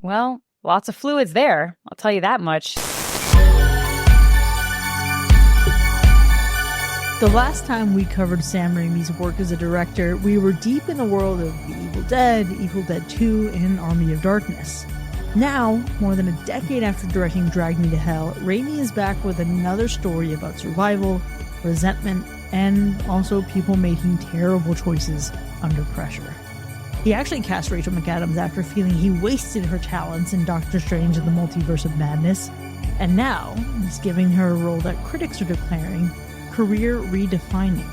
Well, lots of fluids there. I'll tell you that much. The last time we covered Sam Raimi's work as a director, we were deep in the world of The Evil Dead 2, and Army of Darkness. Now, more than a decade after directing Drag Me to Hell, Raimi is back with another story about survival, resentment, and also people making terrible choices under pressure. He actually cast Rachel McAdams after feeling he wasted her talents in Doctor Strange and the Multiverse of Madness, and now he's giving her a role that critics are declaring career redefining.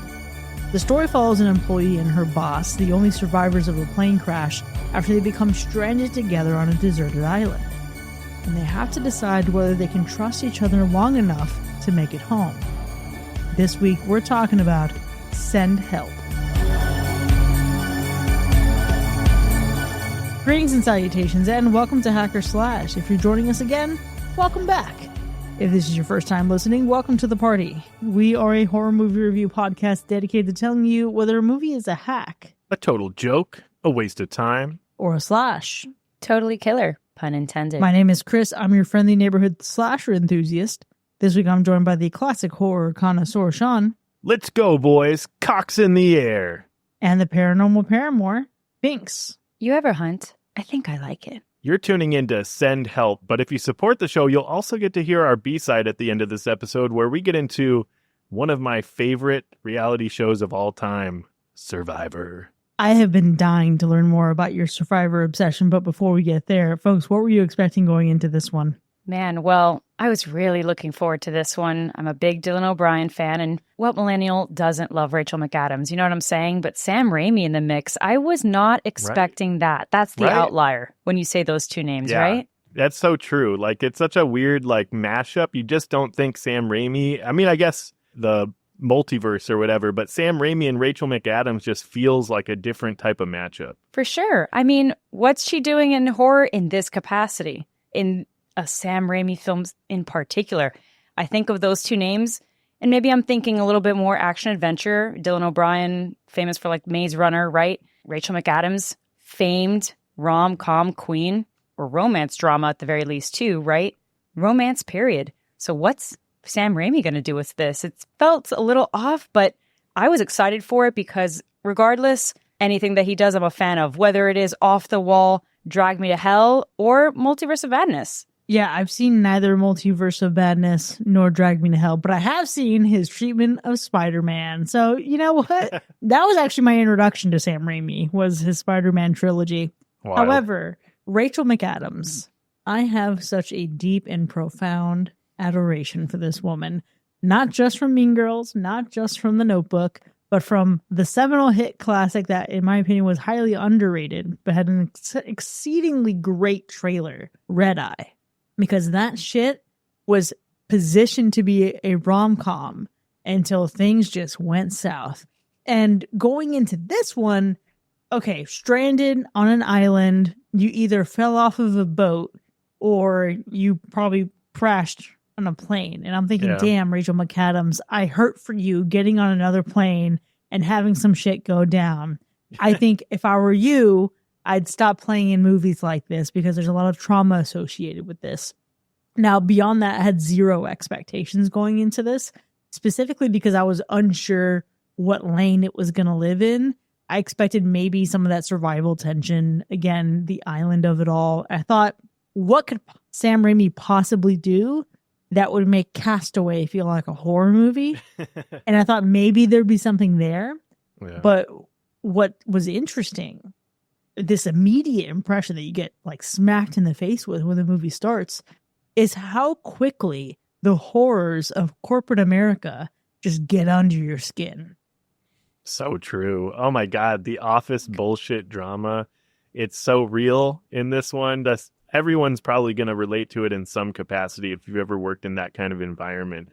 The story follows an employee and her boss, the only survivors of a plane crash, after they become stranded together on a deserted island. And they have to decide whether they can trust each other long enough to make it home. This week, we're talking about Send Help. Greetings and salutations, and welcome to Hacker Slash. If you're joining us again, welcome back. If this is your first time listening, welcome to the party. We are a horror movie review podcast dedicated to telling you whether a movie is a hack, a total joke, a waste of time, or a slash. Totally killer, pun intended. My name is Chris. I'm your friendly neighborhood slasher enthusiast. This week I'm joined by the classic horror connoisseur, Sean. Let's go, boys. Cocks in the air. And the paranormal paramour, Binks. You ever hunt? I think I like it. You're tuning in to Send Help, but if you support the show, you'll also get to hear our B-side at the end of this episode, where we get into one of my favorite reality shows of all time, Survivor. I have been dying to learn more about your Survivor obsession, but before we get there, folks, what were you expecting going into this one? Man, well, I was really looking forward to this one. I'm a big Dylan O'Brien fan, and what millennial doesn't love Rachel McAdams? You know what I'm saying? But Sam Raimi in the mix, I was not expecting that. That's the outlier when you say those two names, right? That's so true. Like, it's such a weird, mashup. You just don't think Sam Raimi. I mean, I guess the multiverse or whatever, but Sam Raimi and Rachel McAdams just feels like a different type of matchup. For sure. I mean, what's she doing in horror in this capacity? In a Sam Raimi film in particular. I think of those two names, and maybe I'm thinking a little bit more action-adventure. Dylan O'Brien, famous for Maze Runner, right? Rachel McAdams, famed rom-com queen, or romance drama at the very least too, right? Romance, period. So what's Sam Raimi going to do with this? It felt a little off, but I was excited for it because regardless, anything that he does, I'm a fan of, whether it is off the wall, Drag Me to Hell, or Multiverse of Madness. Yeah, I've seen neither Multiverse of Madness nor Drag Me to Hell, but I have seen his treatment of Spider-Man. So, you know what? That was actually my introduction to Sam Raimi, was his Spider-Man trilogy. Wild. However, Rachel McAdams, I have such a deep and profound adoration for this woman. Not just from Mean Girls, not just from The Notebook, but from the seminal hit classic that, in my opinion, was highly underrated, but had an exceedingly great trailer, Red Eye. Because that shit was positioned to be a rom-com until things just went south. And going into this one, okay, stranded on an island, you either fell off of a boat or you probably crashed on a plane. And I'm thinking, damn, Rachel McAdams, I hurt for you getting on another plane and having some shit go down. I think if I were you, I'd stop playing in movies like this because there's a lot of trauma associated with this. Now, beyond that, I had zero expectations going into this, specifically because I was unsure what lane it was going to live in. I expected maybe some of that survival tension, again, the island of it all. I thought, what could Sam Raimi possibly do that would make Castaway feel like a horror movie? And I thought maybe there'd be something there. Yeah. But what was interesting, this immediate impression that you get smacked in the face with when the movie starts, is how quickly the horrors of corporate America just get under your skin. So true. Oh my God, the office bullshit drama. It's so real in this one. Everyone's probably going to relate to it in some capacity if you've ever worked in that kind of environment.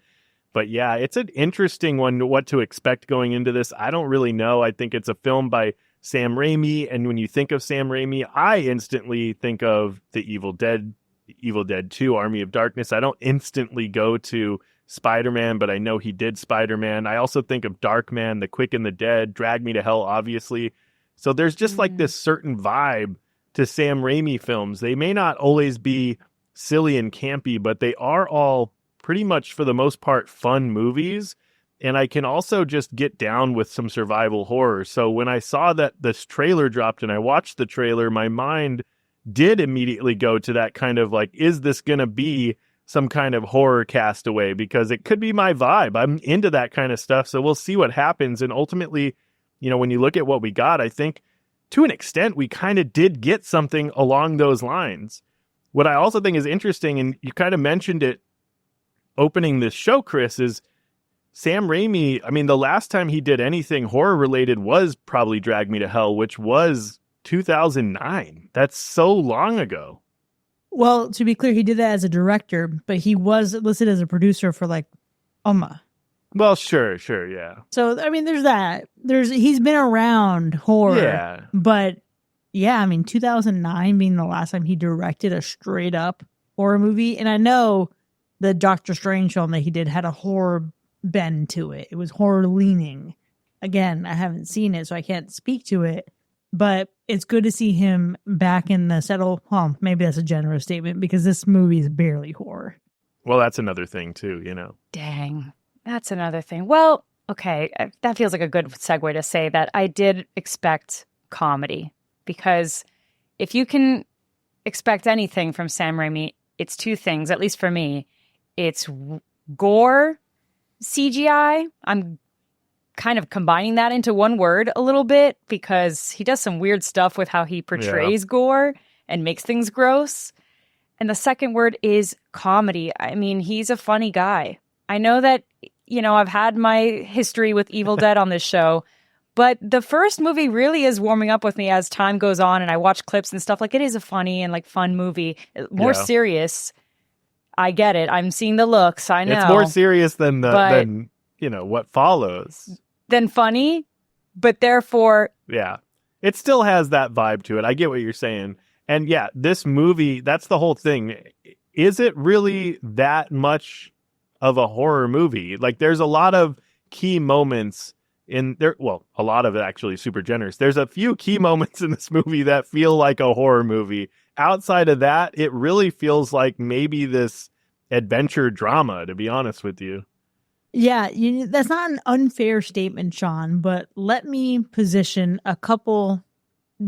But yeah, it's an interesting one, what to expect going into this. I don't really know. I think it's a film by Sam Raimi, and when you think of Sam Raimi, I instantly think of The Evil Dead 2, Army of Darkness. I don't instantly go to Spider-Man, but I know he did Spider-Man. I also think of Darkman, The Quick and the Dead, Drag Me to Hell, obviously. So there's just this certain vibe to to Sam Raimi films. They may not always be silly and campy, but they are all pretty much, for the most part, fun movies. And I can also just get down with some survival horror. So when I saw that this trailer dropped and I watched the trailer, my mind did immediately go to that kind of like, is this going to be some kind of horror Castaway? Because it could be my vibe. I'm into that kind of stuff. So we'll see what happens. And ultimately, when you look at what we got, I think to an extent, we kind of did get something along those lines. What I also think is interesting, and you kind of mentioned it opening this show, Chris, is Sam Raimi. I mean, the last time he did anything horror related was probably Drag Me to Hell, which was 2009. That's so long ago. Well, to be clear, he did that as a director, but he was listed as a producer for like Uma. Well, sure, yeah. So, I mean, there's that. He's been around horror. Yeah. But, yeah, I mean, 2009 being the last time he directed a straight-up horror movie. And I know the Doctor Strange film that he did had a horror bend to it. It was horror-leaning. Again, I haven't seen it, so I can't speak to it. But it's good to see him back in the settle. Well, maybe that's a generous statement because this movie is barely horror. Well, that's another thing, too, Dang. That's another thing. Well, okay, that feels like a good segue to say that I did expect comedy, because if you can expect anything from Sam Raimi, it's two things, at least for me. It's gore, CGI. I'm kind of combining that into one word a little bit because he does some weird stuff with how he portrays gore and makes things gross. And the second word is comedy. I mean, he's a funny guy. I know that, I've had my history with Evil Dead on this show, but the first movie really is warming up with me as time goes on and I watch clips and stuff. Like, it is a funny and fun movie. More serious. I get it. I'm seeing the looks. I know. It's more serious than what follows. Than funny, but therefore... Yeah. It still has that vibe to it. I get what you're saying. And yeah, this movie, that's the whole thing. Is it really that much of a horror movie? Like, there's a lot of key moments in there. Well, a lot of it actually super generous. There's a few key moments in this movie that feel like a horror movie. Outside of that, it really feels like maybe this adventure drama, to be honest with you. Yeah, that's not an unfair statement, Sean, but let me position a couple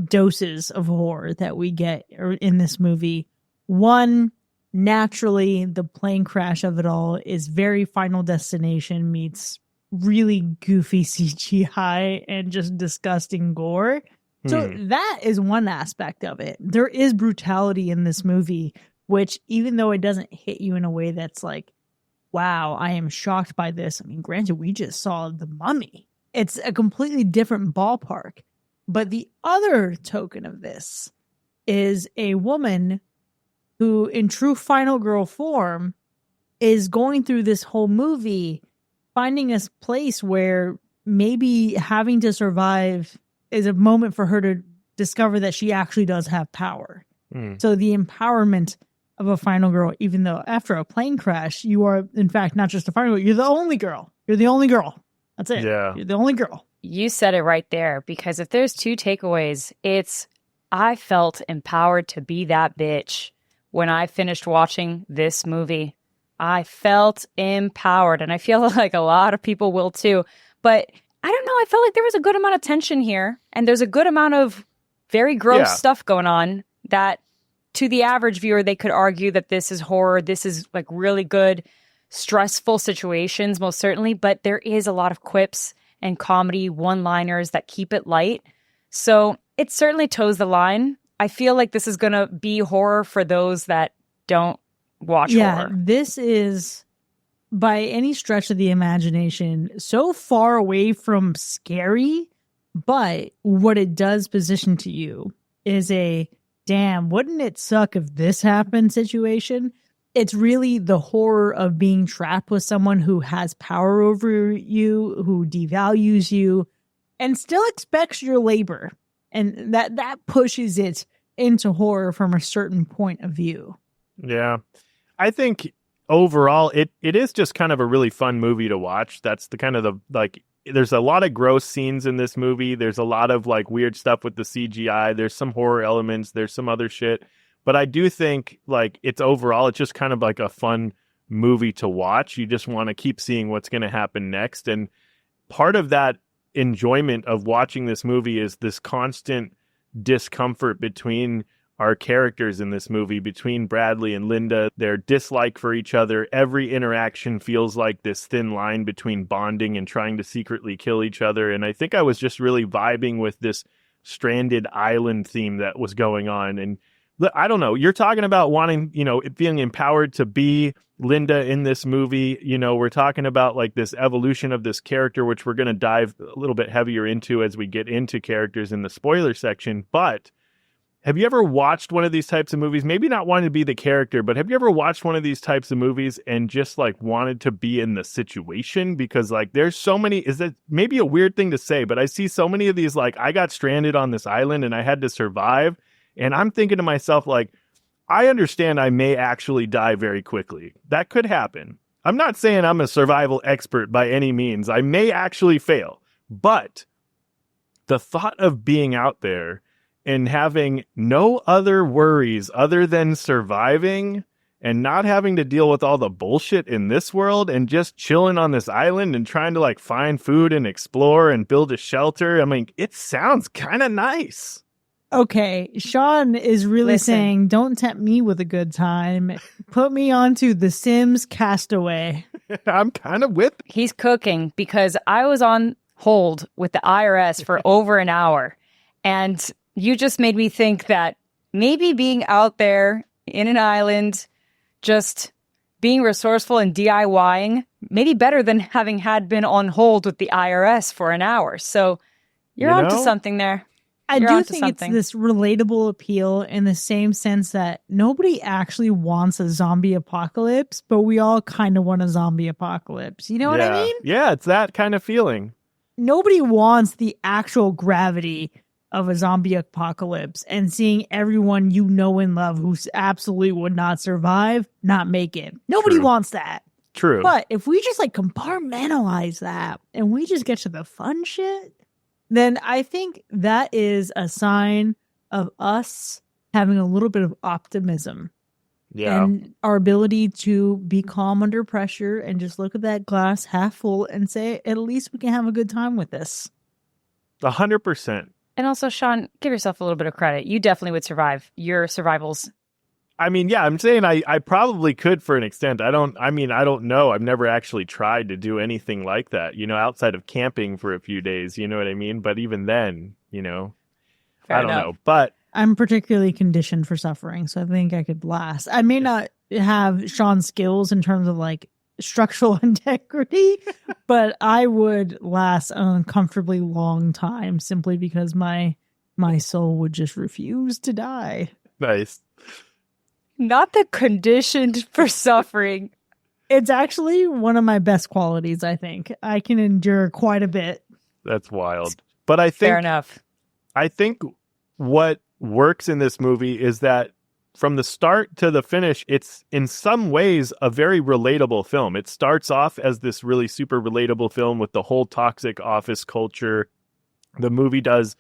doses of horror that we get in this movie. One, naturally, the plane crash of it all is very Final Destination meets really goofy CGI and just disgusting gore. So that is one aspect of it. There is brutality in this movie, which even though it doesn't hit you in a way that's like, wow, I am shocked by this. I mean, granted, we just saw The Mummy. It's a completely different ballpark. But the other token of this is a woman who, in true final girl form, is going through this whole movie, finding a place where maybe having to survive is a moment for her to discover that she actually does have power. So the empowerment of a final girl, even though after a plane crash, you are, in fact, not just a final girl, you're the only girl. You're the only girl. That's it. Yeah. You're the only girl. You said it right there, because if there's two takeaways, it's I felt empowered to be that bitch when I finished watching this movie. I felt empowered, and I feel like a lot of people will too. But I don't know, I felt like there was a good amount of tension here, and there's a good amount of very gross stuff going on that to the average viewer, they could argue that this is horror. This is like really good, stressful situations, most certainly. But there is a lot of quips and comedy one-liners that keep it light. So it certainly toes the line. I feel like this is going to be horror for those that don't watch horror. This is, by any stretch of the imagination, so far away from scary. But what it does position to you is a, damn, wouldn't it suck if this happened situation? It's really the horror of being trapped with someone who has power over you, who devalues you, and still expects your labor. And that pushes it into horror from a certain point of view. Yeah. I think overall, it is just kind of a really fun movie to watch. That's the kind of there's a lot of gross scenes in this movie. There's a lot of like weird stuff with the CGI. There's some horror elements. There's some other shit. But I do think like it's just kind of like a fun movie to watch. You just want to keep seeing what's going to happen next. And part of that enjoyment of watching this movie is this constant discomfort between our characters in this movie, between Bradley and Linda, their dislike for each other. Every interaction feels like this thin line between bonding and trying to secretly kill each other. And I think I was just really vibing with this stranded island theme that was going on. And I don't know, you're talking about wanting, feeling empowered to be Linda in this movie. We're talking about like this evolution of this character, which we're going to dive a little bit heavier into as we get into characters in the spoiler section. But have you ever watched one of these types of movies? Maybe not wanting to be the character, but have you ever watched one of these types of movies and just like wanted to be in the situation? Because like there's so many, is that maybe a weird thing to say, but I see so many of these, like I got stranded on this island and I had to survive. And I'm thinking to myself, like, I understand I may actually die very quickly. That could happen. I'm not saying I'm a survival expert by any means. I may actually fail. But the thought of being out there and having no other worries other than surviving and not having to deal with all the bullshit in this world and just chilling on this island and trying to like find food and explore and build a shelter. I mean, it sounds kind of nice. Okay, Sean is really saying, don't tempt me with a good time. Put me onto The Sims Castaway. I'm kind of with. He's cooking because I was on hold with the IRS for over an hour. And you just made me think that maybe being out there in an island, just being resourceful and DIYing, maybe better than having been on hold with the IRS for an hour. So you're onto something there. I do think it's this relatable appeal in the same sense that nobody actually wants a zombie apocalypse, but we all kind of want a zombie apocalypse. You know what I mean? Yeah, it's that kind of feeling. Nobody wants the actual gravity of a zombie apocalypse and seeing everyone you know and love who absolutely would not survive, not make it. Nobody wants that. True. But if we just like compartmentalize that and we just get to the fun shit, then I think that is a sign of us having a little bit of optimism. Yeah. And our ability to be calm under pressure and just look at that glass half full and say, at least we can have a good time with this. 100%. And also, Sean, give yourself a little bit of credit. You definitely would survive. Your survival's... I mean, yeah, I'm saying I probably could for an extent. I don't know. I've never actually tried to do anything like that, outside of camping for a few days, you know what I mean? But even then, Fair I don't enough. know. But I'm particularly conditioned for suffering, so I think I could last. I may not have Sean's skills in terms of like structural integrity, but I would last an uncomfortably long time simply because my soul would just refuse to die. nice. Not the conditioned for suffering. It's actually one of my best qualities, I think. I can endure quite a bit. That's wild. But I think Fair enough. I think what works in this movie is that from the start to the finish, it's in some ways a very relatable film. It starts off as this really super relatable film with the whole toxic office culture. The movie does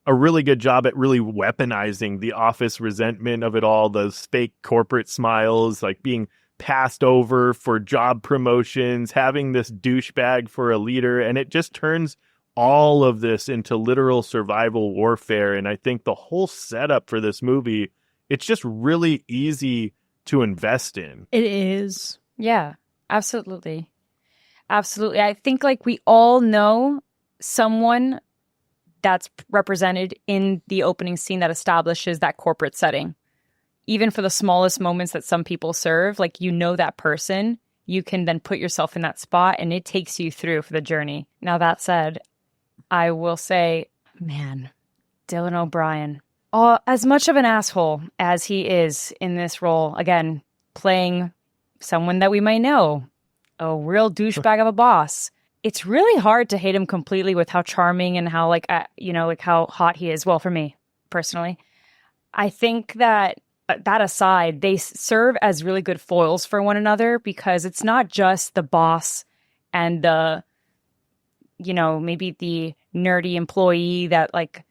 a really good job at really weaponizing the office resentment of it all, those fake corporate smiles, like being passed over for job promotions, having this douchebag for a leader. And it just turns all of this into literal survival warfare. And I think the whole setup for this movie, it's just really easy to invest in. It is. Yeah, absolutely. Absolutely. I think like we all know someone that's represented in the opening scene that establishes that corporate setting. Even for the smallest moments that some people serve, like that person, you can then put yourself in that spot and it takes you through for the journey. Now that said, I will say, man, Dylan O'Brien, as much of an asshole as he is in this role, again, playing someone that we might know, a real douchebag of a boss. It's really hard to hate him completely with how charming and how how hot he is. Well, for me personally, I think that aside, they serve as really good foils for one another because it's not just the boss and the maybe the nerdy employee that like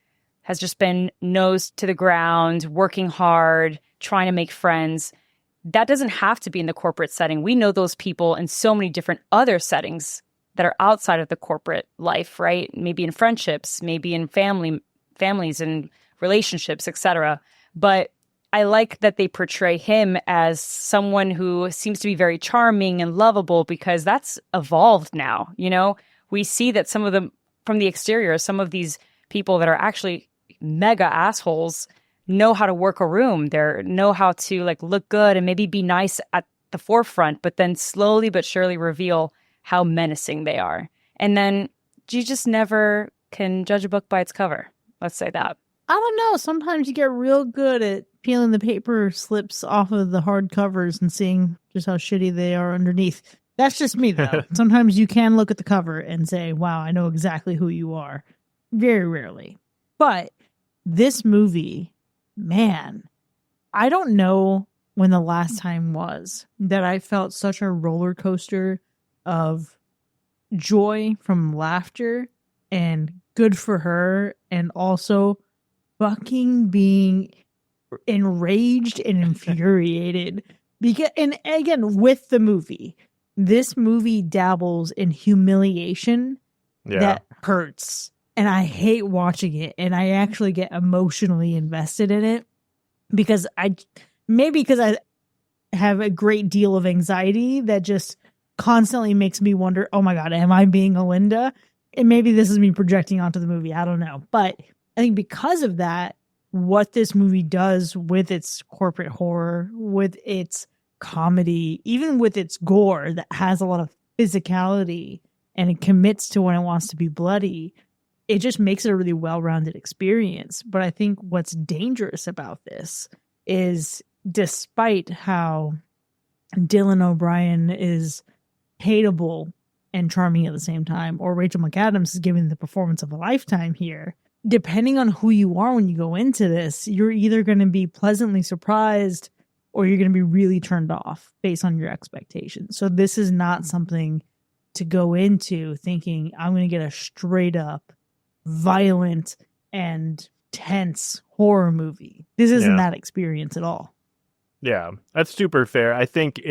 has just been nose to the ground, working hard, trying to make friends. That doesn't have to be in the corporate setting. We know those people in so many different other settings that are outside of the corporate life, right? Maybe in friendships, maybe in families and relationships, etc. But I like that they portray him as someone who seems to be very charming and lovable, because that's evolved now. We see that some of them from the exterior, some of these people that are actually mega assholes know how to work a room. They know how to like look good and maybe be nice at the forefront, but then slowly but surely reveal how menacing they are. And then you just never can judge a book by its cover. Let's say that. I don't know. Sometimes you get real good at peeling the paper slips off of the hard covers and seeing just how shitty they are underneath. That's just me, though. Sometimes you can look at the cover and say, wow, I know exactly who you are. Very rarely. But this movie, man, I don't know when the last time was that I felt such a roller coaster of joy from laughter and good for her, and also fucking being enraged and infuriated. And again, with the movie, this movie dabbles in humiliation that hurts. And I hate watching it. And I actually get emotionally invested in it because I have a great deal of anxiety that just constantly makes me wonder, oh my God, am I being a Linda? And maybe this is me projecting onto the movie. I don't know. But I think because of that, what this movie does with its corporate horror, with its comedy, even with its gore that has a lot of physicality and it commits to when it wants to be bloody, it just makes it a really well-rounded experience. But I think what's dangerous about this is, despite how Dylan O'Brien is hateable and charming at the same time, or Rachel McAdams is giving the performance of a lifetime here, depending on who you are when you go into this, you're either going to be pleasantly surprised or you're going to be really turned off based on your expectations. So this is not something to go into thinking, I'm going to get a straight up violent and tense horror movie. This isn't that experience at all. Yeah, that's super fair. I think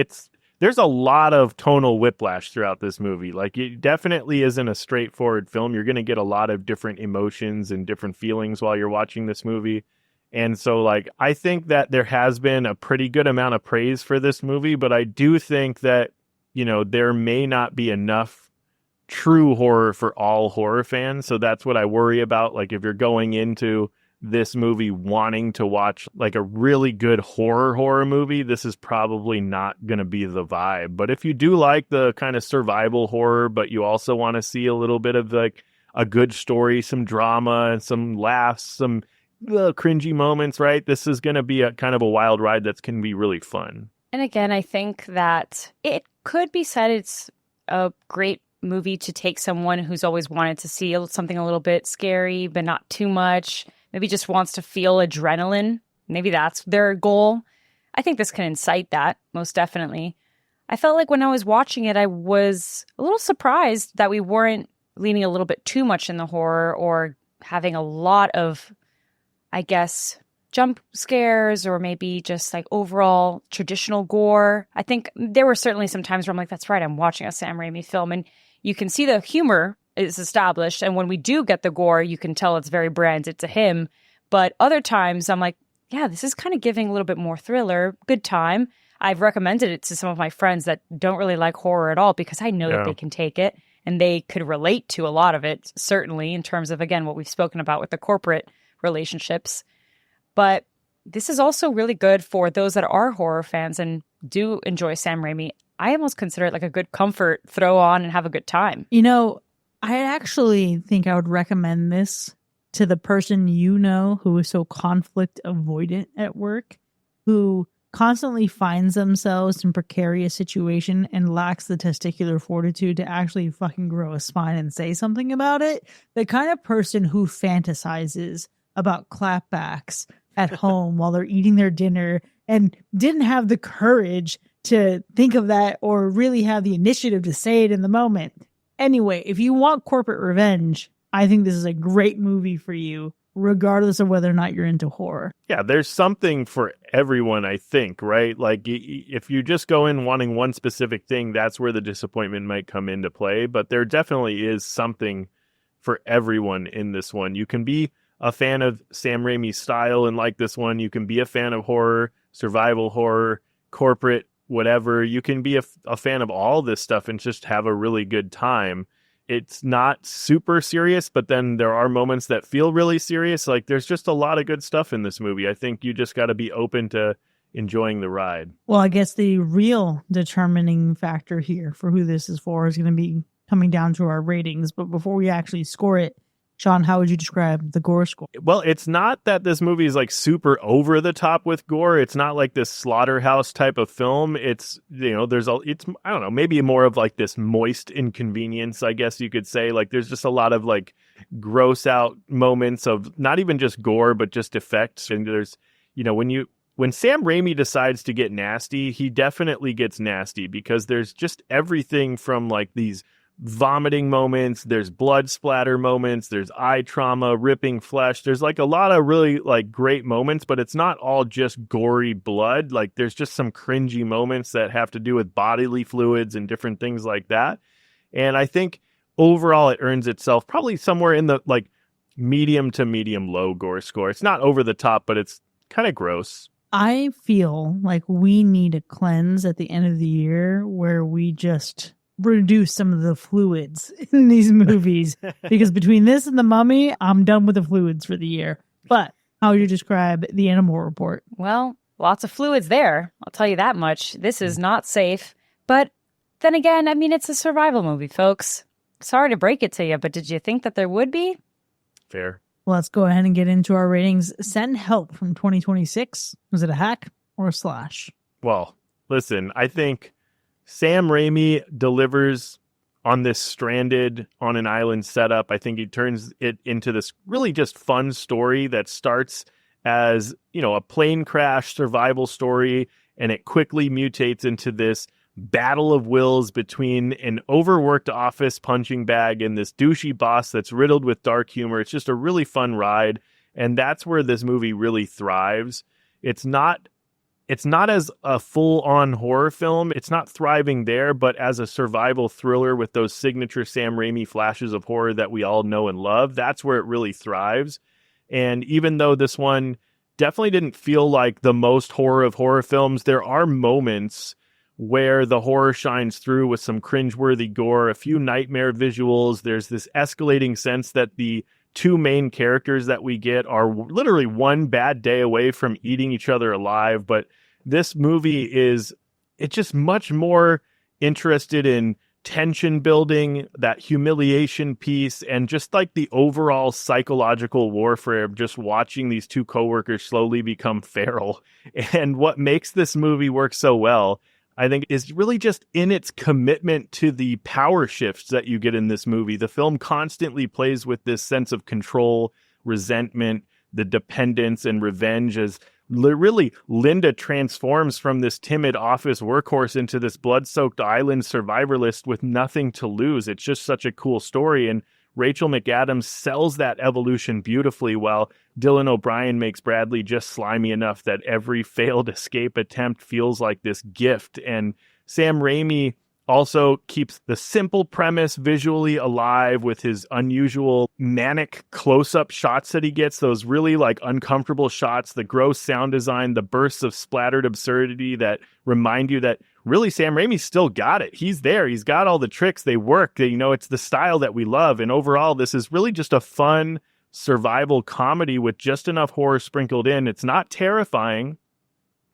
there's a lot of tonal whiplash throughout this movie. Like, it definitely isn't a straightforward film. You're going to get a lot of different emotions and different feelings while you're watching this movie. And so, like, I think that there has been a pretty good amount of praise for this movie, but I do think that, there may not be enough true horror for all horror fans. So that's what I worry about. Like, if you're going into this movie wanting to watch like a really good horror movie, this is probably not going to be the vibe. But if you do like the kind of survival horror, but you also want to see a little bit of like a good story, some drama, and some laughs, some cringy moments, right? This is going to be a kind of a wild ride that's going to be really fun. And again, I think that it could be said it's a great movie to take someone who's always wanted to see something a little bit scary, but not too much. Maybe just wants to feel adrenaline. Maybe that's their goal. I think this can incite that, most definitely. I felt like when I was watching it, I was a little surprised that we weren't leaning a little bit too much in the horror or having a lot of, I guess, jump scares or maybe just like overall traditional gore. I think there were certainly some times where I'm like, that's right, I'm watching a Sam Raimi film. And you can see the humor is established. And when we do get the gore, you can tell it's very branded to him. But other times I'm like, yeah, this is kind of giving a little bit more thriller, good time. I've recommended it to some of my friends that don't really like horror at all because I know that they can take it and they could relate to a lot of it, certainly in terms of, again, what we've spoken about with the corporate relationships. But this is also really good for those that are horror fans and do enjoy Sam Raimi. I almost consider it like a good comfort throw on and have a good time. I actually think I would recommend this to the person who is so conflict avoidant at work, who constantly finds themselves in precarious situation and lacks the testicular fortitude to actually fucking grow a spine and say something about it. The kind of person who fantasizes about clapbacks at home while they're eating their dinner and didn't have the courage to think of that or really have the initiative to say it in the moment. Anyway, if you want corporate revenge, I think this is a great movie for you, regardless of whether or not you're into horror. Yeah, there's something for everyone, I think, right? Like, if you just go in wanting one specific thing, that's where the disappointment might come into play. But there definitely is something for everyone in this one. You can be a fan of Sam Raimi's style and like this one. You can be a fan of horror, survival horror, corporate, whatever. You can be a fan of all this stuff and just have a really good time. It's not super serious, but then there are moments that feel really serious. Like, there's just a lot of good stuff in this movie. I think you just got to be open to enjoying the ride. Well, I guess the real determining factor here for who this is for is going to be coming down to our ratings. But before we actually score it, Sean, how would you describe the gore score? Well, it's not that this movie is like super over the top with gore. It's not like this slaughterhouse type of film. It's, it's, I don't know, maybe more of like this moist inconvenience, I guess you could say. Like, there's just a lot of like gross out moments of not even just gore, but just effects. And there's, when Sam Raimi decides to get nasty, he definitely gets nasty, because there's just everything from like these vomiting moments, there's blood splatter moments, there's eye trauma, ripping flesh. There's like a lot of really like great moments, but it's not all just gory blood. Like, there's just some cringy moments that have to do with bodily fluids and different things like that. And I think overall it earns itself probably somewhere in the like medium to medium low gore score. It's not over the top, but it's kind of gross. I feel like we need a cleanse at the end of the year where we just reduce some of the fluids in these movies, because between this and The Mummy, I'm done with the fluids for the year. But how would you describe The Animal Report? Well, lots of fluids there. I'll tell you that much. This is not safe. But then again, I mean, it's a survival movie, folks. Sorry to break it to you, but did you think that there would be? Fair. Well, let's go ahead and get into our ratings. Send Help from 2026. Was it a hack or a slash? Well, listen, I think Sam Raimi delivers on this stranded on an island setup. I think he turns it into this really just fun story that starts as, a plane crash survival story, and it quickly mutates into this battle of wills between an overworked office punching bag and this douchey boss that's riddled with dark humor. It's just a really fun ride, and that's where this movie really thrives. It's not as a full-on horror film. It's not thriving there, but as a survival thriller with those signature Sam Raimi flashes of horror that we all know and love, that's where it really thrives. And even though this one definitely didn't feel like the most horror of horror films, there are moments where the horror shines through with some cringeworthy gore, a few nightmare visuals. There's this escalating sense that the two main characters that we get are literally one bad day away from eating each other alive. But this movie it's just much more interested in tension building, that humiliation piece, and just like the overall psychological warfare of just watching these two coworkers slowly become feral. And what makes this movie work so well, I think, is really just in its commitment to the power shifts that you get in this movie. The film constantly plays with this sense of control, resentment, the dependence, and revenge as really Linda transforms from this timid office workhorse into this blood-soaked island survivalist with nothing to lose. It's just such a cool story, and Rachel McAdams sells that evolution beautifully, while Dylan O'Brien makes Bradley just slimy enough that every failed escape attempt feels like this gift. And Sam Raimi also keeps the simple premise visually alive with his unusual manic close-up shots that he gets, those really like uncomfortable shots, the gross sound design, the bursts of splattered absurdity that remind you that really Sam Raimi still got it. He's there. He's got all the tricks. They work. It's the style that we love. And overall, this is really just a fun survival comedy with just enough horror sprinkled in. It's not terrifying.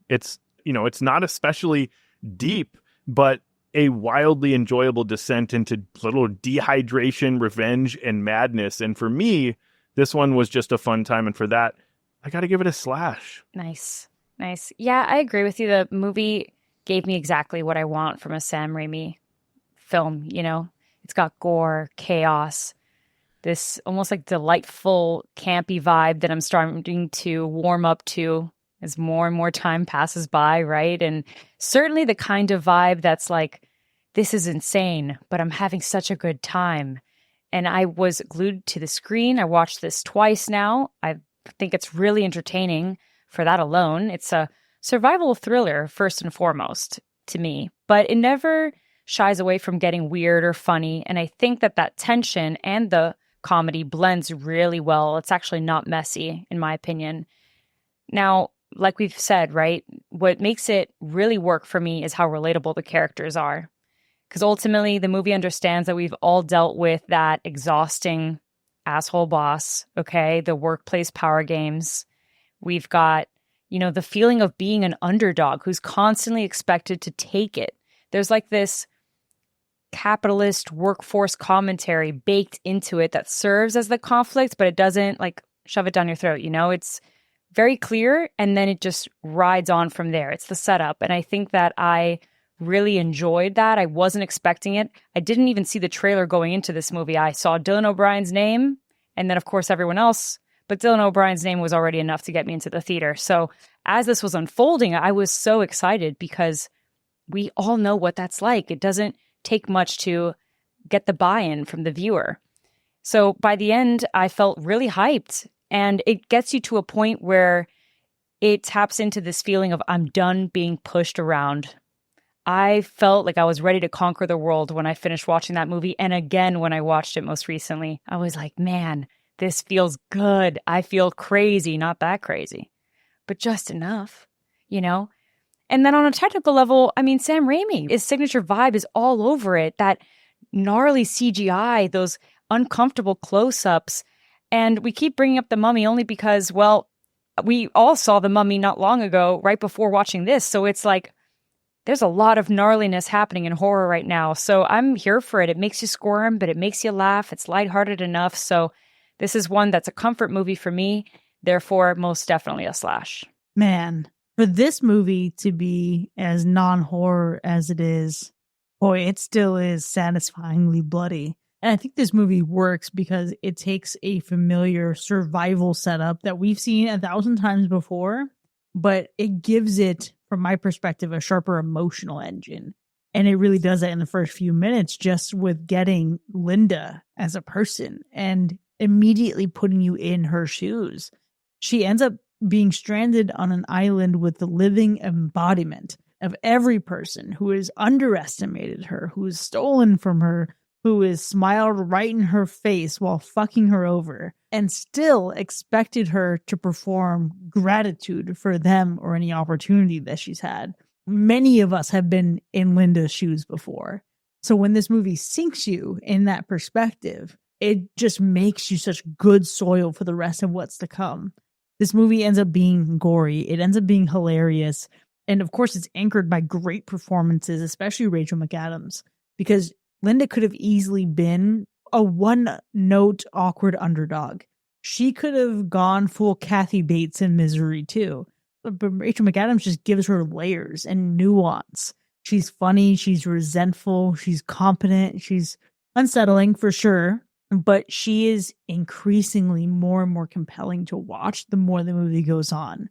It's not especially deep, but a wildly enjoyable descent into little dehydration, revenge, and madness. And for me, this one was just a fun time. And for that, I got to give it a slash. Nice. Yeah, I agree with you. The movie gave me exactly what I want from a Sam Raimi film. It's got gore, chaos, this almost like delightful, campy vibe that I'm starting to warm up to as more and more time passes by, right? And certainly the kind of vibe that's like this is insane, but I'm having such a good time. And I was glued to the screen. I watched this twice now. I think it's really entertaining for that alone. It's a survival thriller, first and foremost, to me. But it never shies away from getting weird or funny. And I think that tension and the comedy blends really well. It's actually not messy, in my opinion. Now, like we've said, right, what makes it really work for me is how relatable the characters are. Because ultimately, the movie understands that we've all dealt with that exhausting asshole boss, okay? The workplace power games. We've got, the feeling of being an underdog who's constantly expected to take it. There's like this capitalist workforce commentary baked into it that serves as the conflict, but it doesn't like shove it down your throat, It's very clear, and then it just rides on from there. It's the setup. And I think that I really enjoyed that. I wasn't expecting it. I didn't even see the trailer going into this movie. I saw Dylan O'Brien's name and then, of course, everyone else. But Dylan O'Brien's name was already enough to get me into the theater. So as this was unfolding, I was so excited because we all know what that's like. It doesn't take much to get the buy-in from the viewer. So by the end, I felt really hyped. And it gets you to a point where it taps into this feeling of I'm done being pushed around. I felt like I was ready to conquer the world when I finished watching that movie. And again, when I watched it most recently, I was like, man, this feels good. I feel crazy, not that crazy, but just enough, And then on a technical level, Sam Raimi, his signature vibe is all over it. That gnarly CGI, those uncomfortable close-ups. And we keep bringing up The Mummy only because, well, we all saw The Mummy not long ago, right before watching this. So it's like, there's a lot of gnarliness happening in horror right now. So I'm here for it. It makes you squirm, but it makes you laugh. It's lighthearted enough. So this is one that's a comfort movie for me. Therefore, most definitely a slash. Man, for this movie to be as non-horror as it is, boy, it still is satisfyingly bloody. And I think this movie works because it takes a familiar survival setup that we've seen 1,000 times before, but it gives it, from my perspective, a sharper emotional engine. And it really does that in the first few minutes, just with getting Linda as a person and immediately putting you in her shoes. She ends up being stranded on an island with the living embodiment of every person who has underestimated her, who has stolen from her, who has smiled right in her face while fucking her over, and still expected her to perform gratitude for them or any opportunity that she's had. Many of us have been in Linda's shoes before. So when this movie sinks you in that perspective, it just makes you such good soil for the rest of what's to come. This movie ends up being gory. It ends up being hilarious. And of course, it's anchored by great performances, especially Rachel McAdams, because Linda could have easily been a one-note awkward underdog. She could have gone full Kathy Bates in Misery too. But Rachel McAdams just gives her layers and nuance. She's funny, she's resentful, she's competent, she's unsettling for sure. But she is increasingly more and more compelling to watch the more the movie goes on.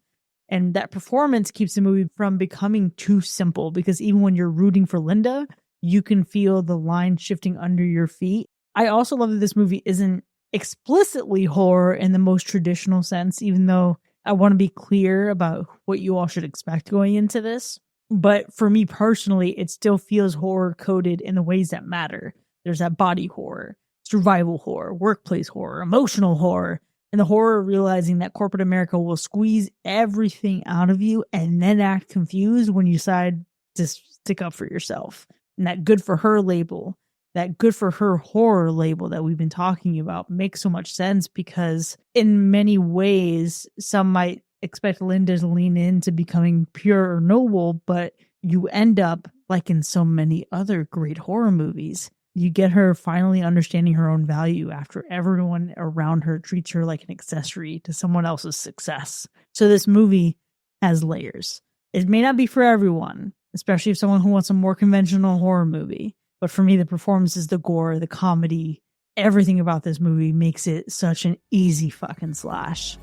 And that performance keeps the movie from becoming too simple, because even when you're rooting for Linda, you can feel the line shifting under your feet. I also love that this movie isn't explicitly horror in the most traditional sense, even though I want to be clear about what you all should expect going into this. But for me personally, it still feels horror coded in the ways that matter. There's that body horror, survival horror, workplace horror, emotional horror, and the horror of realizing that corporate America will squeeze everything out of you and then act confused when you decide to stick up for yourself. And that good for her label, that good for her horror label that we've been talking about makes so much sense, because in many ways, some might expect Linda to lean into becoming pure or noble, but you end up, like in so many other great horror movies, you get her finally understanding her own value after everyone around her treats her like an accessory to someone else's success. So this movie has layers. It may not be for everyone, especially if someone who wants a more conventional horror movie. But for me, the performances, the gore, the comedy, everything about this movie makes it such an easy fucking slash.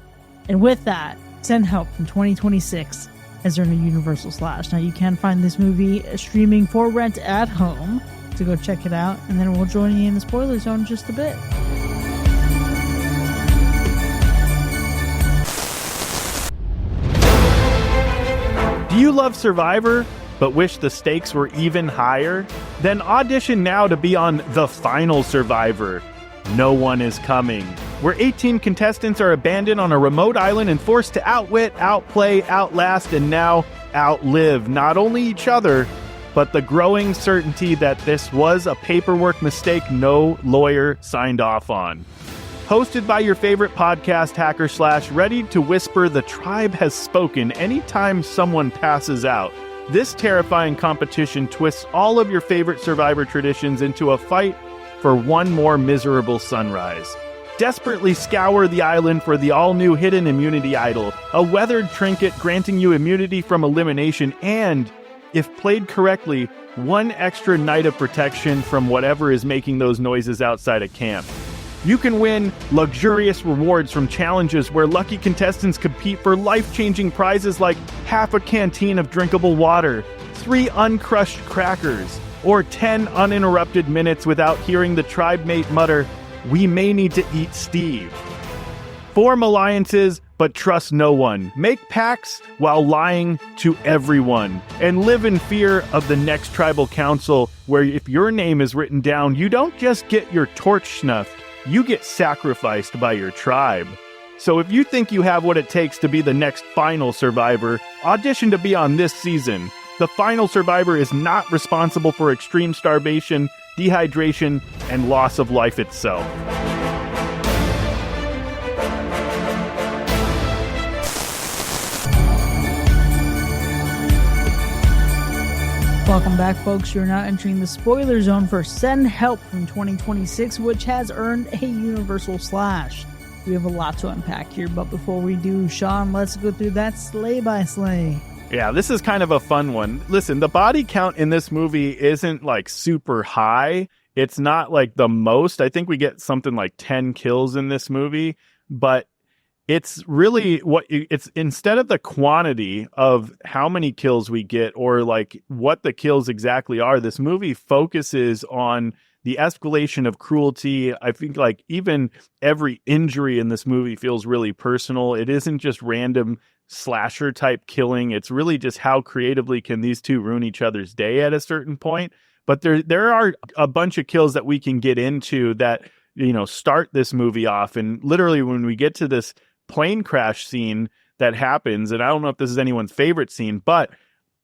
And with that, send help from 2026. has earned a Universal Slash. Now, you can find this movie streaming for rent at home, so go check it out, and then we'll join you in the spoiler zone in just a bit. Do you love Survivor, but wish the stakes were even higher? Then audition now to be on The Final Survivor. No One Is Coming, where 18 contestants are abandoned on a remote island and forced to outwit, outplay, outlast, and now outlive not only each other, but the growing certainty that this was a paperwork mistake no lawyer signed off on. Hosted by your favorite podcast hacker / ready to whisper the tribe has spoken anytime someone passes out. This terrifying competition twists all of your favorite Survivor traditions into a fight for one more miserable sunrise. Desperately scour the island for the all-new hidden immunity idol, a weathered trinket granting you immunity from elimination and, if played correctly, one extra night of protection from whatever is making those noises outside of camp. You can win luxurious rewards from challenges where lucky contestants compete for life-changing prizes like half a canteen of drinkable water, 3 uncrushed crackers, or 10 uninterrupted minutes without hearing the tribe mate mutter, "We may need to eat Steve." Form alliances, but trust no one. Make pacts while lying to everyone. And live in fear of the next tribal council, where if your name is written down, you don't just get your torch snuffed, you get sacrificed by your tribe. So if you think you have what it takes to be the next Final Survivor, audition to be on this season. The Final Survivor is not responsible for extreme starvation, dehydration, and loss of life itself. Welcome back, folks. You're now entering the spoiler zone for Send Help from 2026, which has earned a Universal Slash. We have a lot to unpack here, but before we do, Sean, let's go through that sleigh by sleigh. Yeah, this is kind of a fun one. Listen, the body count in this movie isn't like super high. It's not like the most. I think we get something like 10 kills in this movie, but it's really it's instead of the quantity of how many kills we get or like what the kills exactly are, this movie focuses on the escalation of cruelty. I think like even every injury in this movie feels really personal. It isn't just random slasher type killing. It's really just how creatively can these two ruin each other's day at a certain point. But there are a bunch of kills that we can get into that, you know, start this movie off. And literally when we get to this plane crash scene that happens, and I don't know if this is anyone's favorite scene, but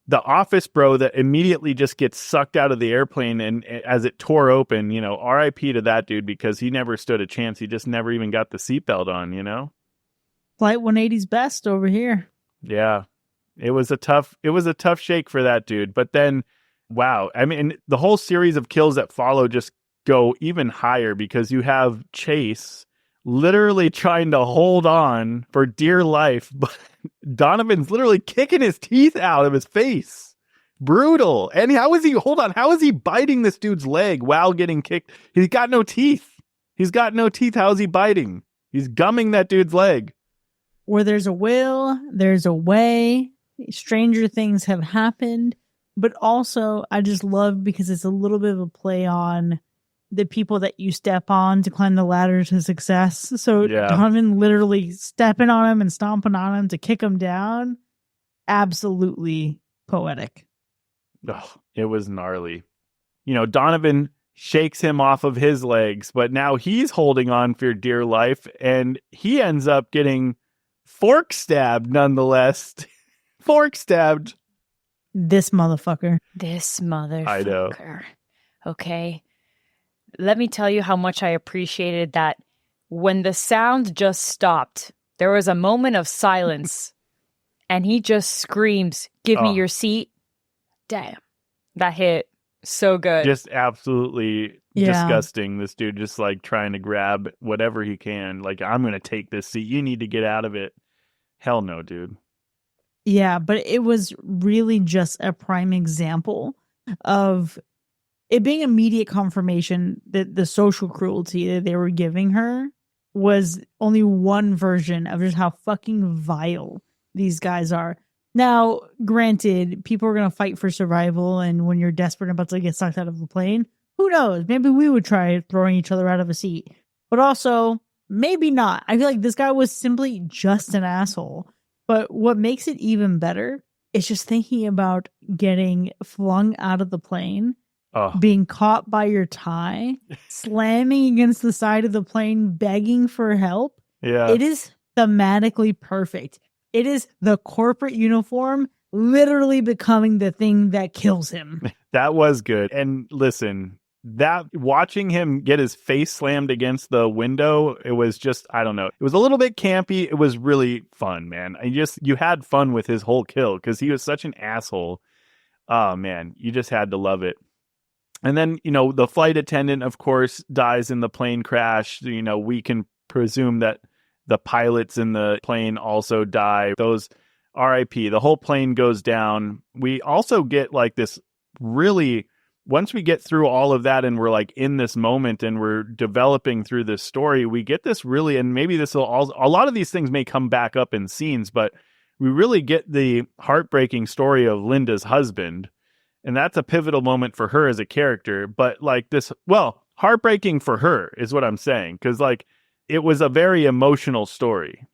the office bro that immediately just gets sucked out of the airplane and as it tore open, you know, RIP to that dude, because he never stood a chance. He just never even got the seatbelt on, you know? Flight 180's best over here. Yeah. It was a tough shake for that dude. But then, wow. I mean, the whole series of kills that follow just go even higher because you have Chase literally trying to hold on for dear life, but Donovan's literally kicking his teeth out of his face. Brutal. And how is he biting this dude's leg while getting kicked? He's got no teeth. How is he biting? He's gumming that dude's leg. Where there's a will, there's a way. Stranger things have happened. But also, I just love because it's a little bit of a play on the people that you step on to climb the ladder to success. So Donovan literally stepping on him and stomping on him to kick him down. Absolutely poetic. Oh, it was gnarly. You know, Donovan shakes him off of his legs, but now he's holding on for dear life, and he ends up getting fork stabbed nonetheless. Fork stabbed. This motherfucker. I know. Okay. Let me tell you how much I appreciated that when the sound just stopped, there was a moment of silence and he just screams, "Give me your seat." Damn. That hit so good. Just absolutely disgusting. This dude just like trying to grab whatever he can. Like, I'm going to take this seat. You need to get out of it. Hell no, dude. Yeah, but it was really just a prime example of it being immediate confirmation that the social cruelty that they were giving her was only one version of just how fucking vile these guys are. Now, granted, people are going to fight for survival, and when you're desperate and about to get sucked out of the plane, who knows? Maybe we would try throwing each other out of a seat. But also, maybe not. I feel like this guy was simply just an asshole. But what makes it even better is just thinking about getting flung out of the plane, being caught by your tie, slamming against the side of the plane, begging for help. Yeah. It is thematically perfect. It is the corporate uniform literally becoming the thing that kills him. That was good. And listen, that watching him get his face slammed against the window, it was just, I don't know. It was a little bit campy. It was really fun, man. You had fun with his whole kill because he was such an asshole. Oh, man, you just had to love it. And then, the flight attendant, of course, dies in the plane crash. We can presume that the pilots in the plane also die. Those RIP, the whole plane goes down. We also get like this really, once we get through all of that and we're like in this moment and we're developing through this story, we get this really, and maybe this will also, a lot of these things may come back up in scenes, but we really get the heartbreaking story of Linda's husband. And that's a pivotal moment for her as a character. But like this, well, heartbreaking for her is what I'm saying. Because like, it was a very emotional story.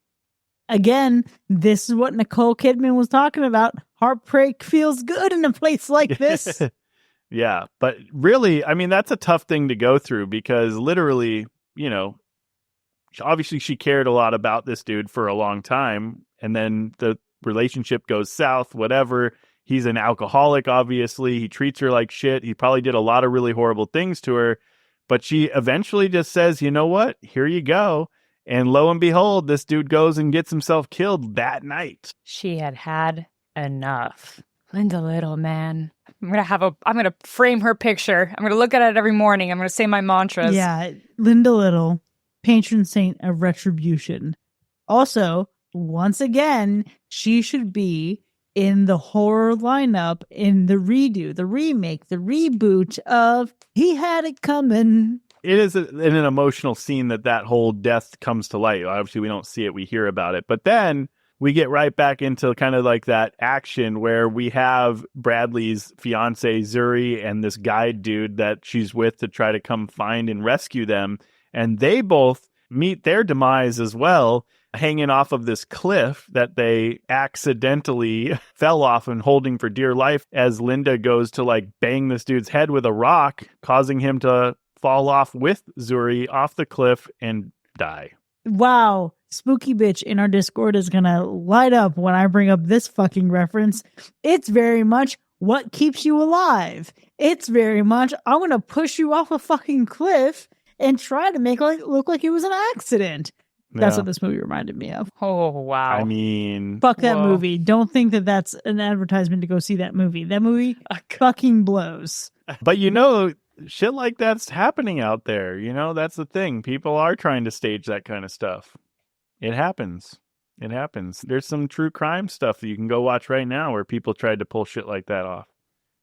Again, this is what Nicole Kidman was talking about. Heartbreak feels good in a place like this. Yeah, but really, I mean, that's a tough thing to go through because literally, obviously she cared a lot about this dude for a long time. And then the relationship goes south, whatever. He's an alcoholic, obviously. He treats her like shit. He probably did a lot of really horrible things to her. But she eventually just says, you know what? Here you go. And lo and behold, this dude goes and gets himself killed that night. She had enough. Linda Little, man. I'm gonna frame her picture. I'm gonna look at it every morning. I'm gonna say my mantras. Yeah, Linda Little, patron saint of retribution. Also, once again, she should be in the horror lineup in the redo, the remake, the reboot of He Had It Coming. It is an emotional scene that whole death comes to light. Obviously, we don't see it, we hear about it. But then we get right back into kind of like that action where we have Bradley's fiance, Zuri, and this guide dude that she's with to try to come find and rescue them. And they both meet their demise as well, hanging off of this cliff that they accidentally fell off and holding for dear life as Linda goes to like bang this dude's head with a rock, causing him to fall off with Zuri off the cliff and die. Wow. Spooky bitch in our Discord is gonna light up when I bring up this fucking reference. It's very much what keeps you alive. It's very much I'm gonna push you off a fucking cliff and try to make it look like it was an accident. That's what this movie reminded me of. Oh, wow. I mean, fuck that movie. Don't think that that's an advertisement to go see that movie. That movie fucking blows. But shit like that's happening out there. That's the thing. People are trying to stage that kind of stuff. It happens. It happens. There's some true crime stuff that you can go watch right now where people tried to pull shit like that off.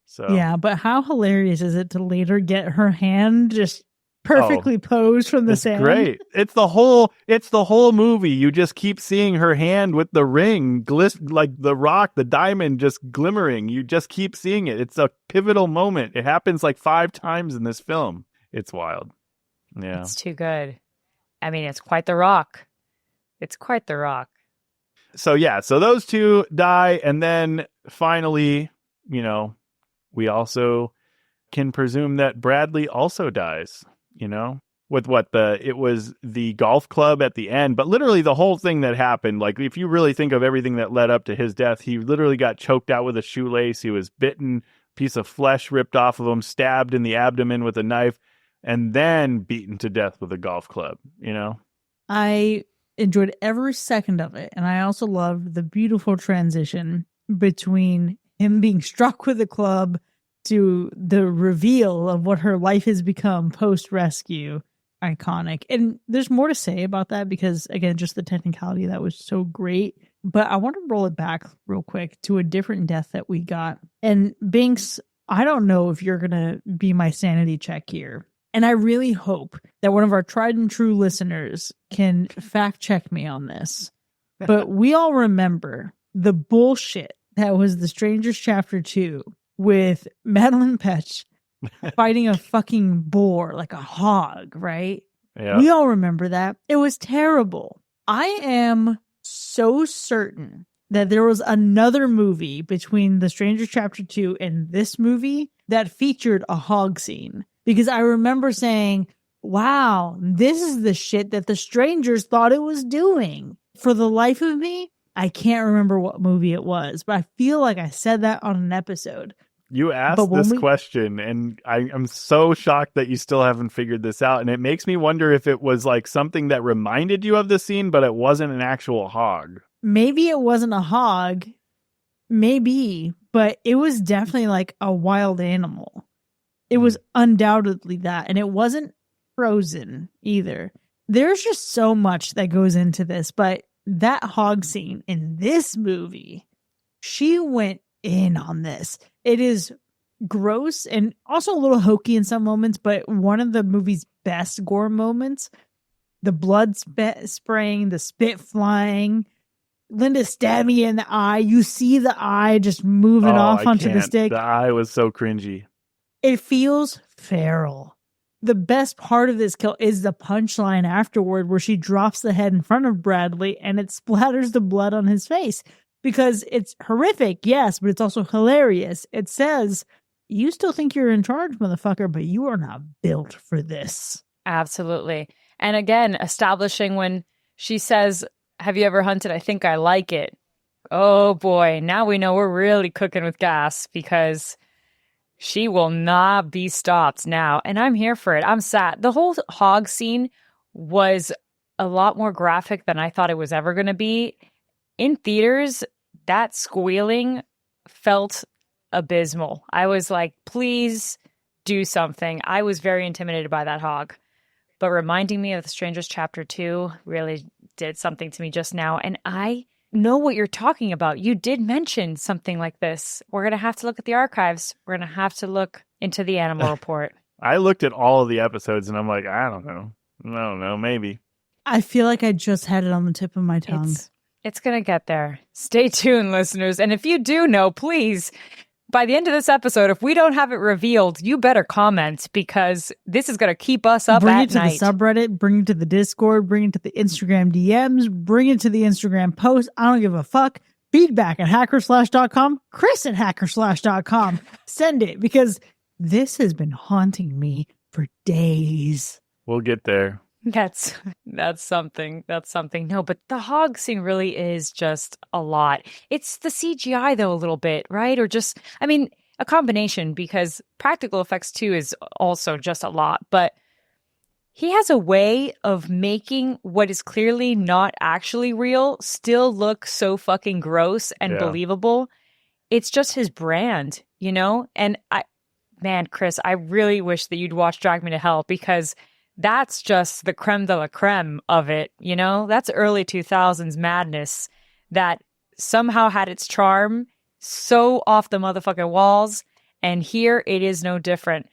So yeah, but how hilarious is it to later get her hand just perfectly posed from the sand? Great. It's the whole movie. You just keep seeing her hand with the ring, like the rock, the diamond just glimmering. You just keep seeing it. It's a pivotal moment. It happens like 5 times in this film. It's wild. Yeah. It's too good. I mean, it's quite the rock. It's quite the rock. So yeah, so those two die. And then finally, we also can presume that Bradley also dies. With it was the golf club at the end, but literally the whole thing that happened, like if you really think of everything that led up to his death, he literally got choked out with a shoelace. He was bitten, piece of flesh ripped off of him, stabbed in the abdomen with a knife, and then beaten to death with a golf club, I enjoyed every second of it. And I also loved the beautiful transition between him being struck with a club to the reveal of what her life has become post-rescue. Iconic. And there's more to say about that because, again, just the technicality of that was so great. But I want to roll it back real quick to a different death that we got. And Binks, I don't know if you're going to be my sanity check here. And I really hope that one of our tried and true listeners can fact check me on this. But we all remember the bullshit that was The Strangers Chapter 2 with Madeline Petch fighting a fucking boar, like a hog, right? Yeah. We all remember that. It was terrible. I am so certain that there was another movie between The Strangers Chapter 2 and this movie that featured a hog scene. Because I remember saying, wow, this is the shit that the strangers thought it was doing. For the life of me, I can't remember what movie it was, but I feel like I said that on an episode. You asked this question, and I'm so shocked that you still haven't figured this out. And it makes me wonder if it was like something that reminded you of the scene, but it wasn't an actual hog. Maybe it wasn't a hog. Maybe, but it was definitely like a wild animal. It was undoubtedly that. And it wasn't frozen either. There's just so much that goes into this, but that hog scene in this movie, she went in on this. It is gross and also a little hokey in some moments, but one of the movie's best gore moments, the blood spraying, the spit flying, Linda stabbing you in the eye. You see the eye just moving off onto the stick. The eye was so cringy. It feels feral. The best part of this kill is the punchline afterward where she drops the head in front of Bradley and it splatters the blood on his face because it's horrific, yes, but it's also hilarious. It says, you still think you're in charge, motherfucker, but you are not built for this. Absolutely. And again, establishing when she says, have you ever hunted? I think I like it. Oh boy, now we know we're really cooking with gas because she will not be stopped now. And I'm here for it. I'm sad. The whole hog scene was a lot more graphic than I thought it was ever going to be. In theaters, that squealing felt abysmal. I was like, please do something. I was very intimidated by that hog. But reminding me of The Strangers Chapter 2 really did something to me just now. And I know what you're talking about. You did mention something like this. We're going to have to look at the archives. We're going to have to look into the animal report. I looked at all of the episodes and I'm like, I don't know, maybe. I feel like I just had it on the tip of my tongue. It's going to get there. Stay tuned, listeners. And if you do know, please, by the end of this episode, if we don't have it revealed, you better comment because this is going to keep us up at night. Bring it to the subreddit, bring it to the Discord, bring it to the Instagram DMs, bring it to the Instagram post. I don't give a fuck. Feedback at hackerslash.com, Chris at hackerslash.com. Send it because this has been haunting me for days. We'll get there. That's something. That's something. No, but the hog scene really is just a lot. It's the CGI though a little bit, right? Or just, I mean, a combination because practical effects too is also just a lot. But he has a way of making what is clearly not actually real still look so fucking gross and believable. It's just his brand, you know? And Chris, I really wish that you'd watch Drag Me to Hell because that's just the creme de la creme of it, you know? That's early 2000s madness that somehow had its charm so off the motherfucking walls, and here it is no different.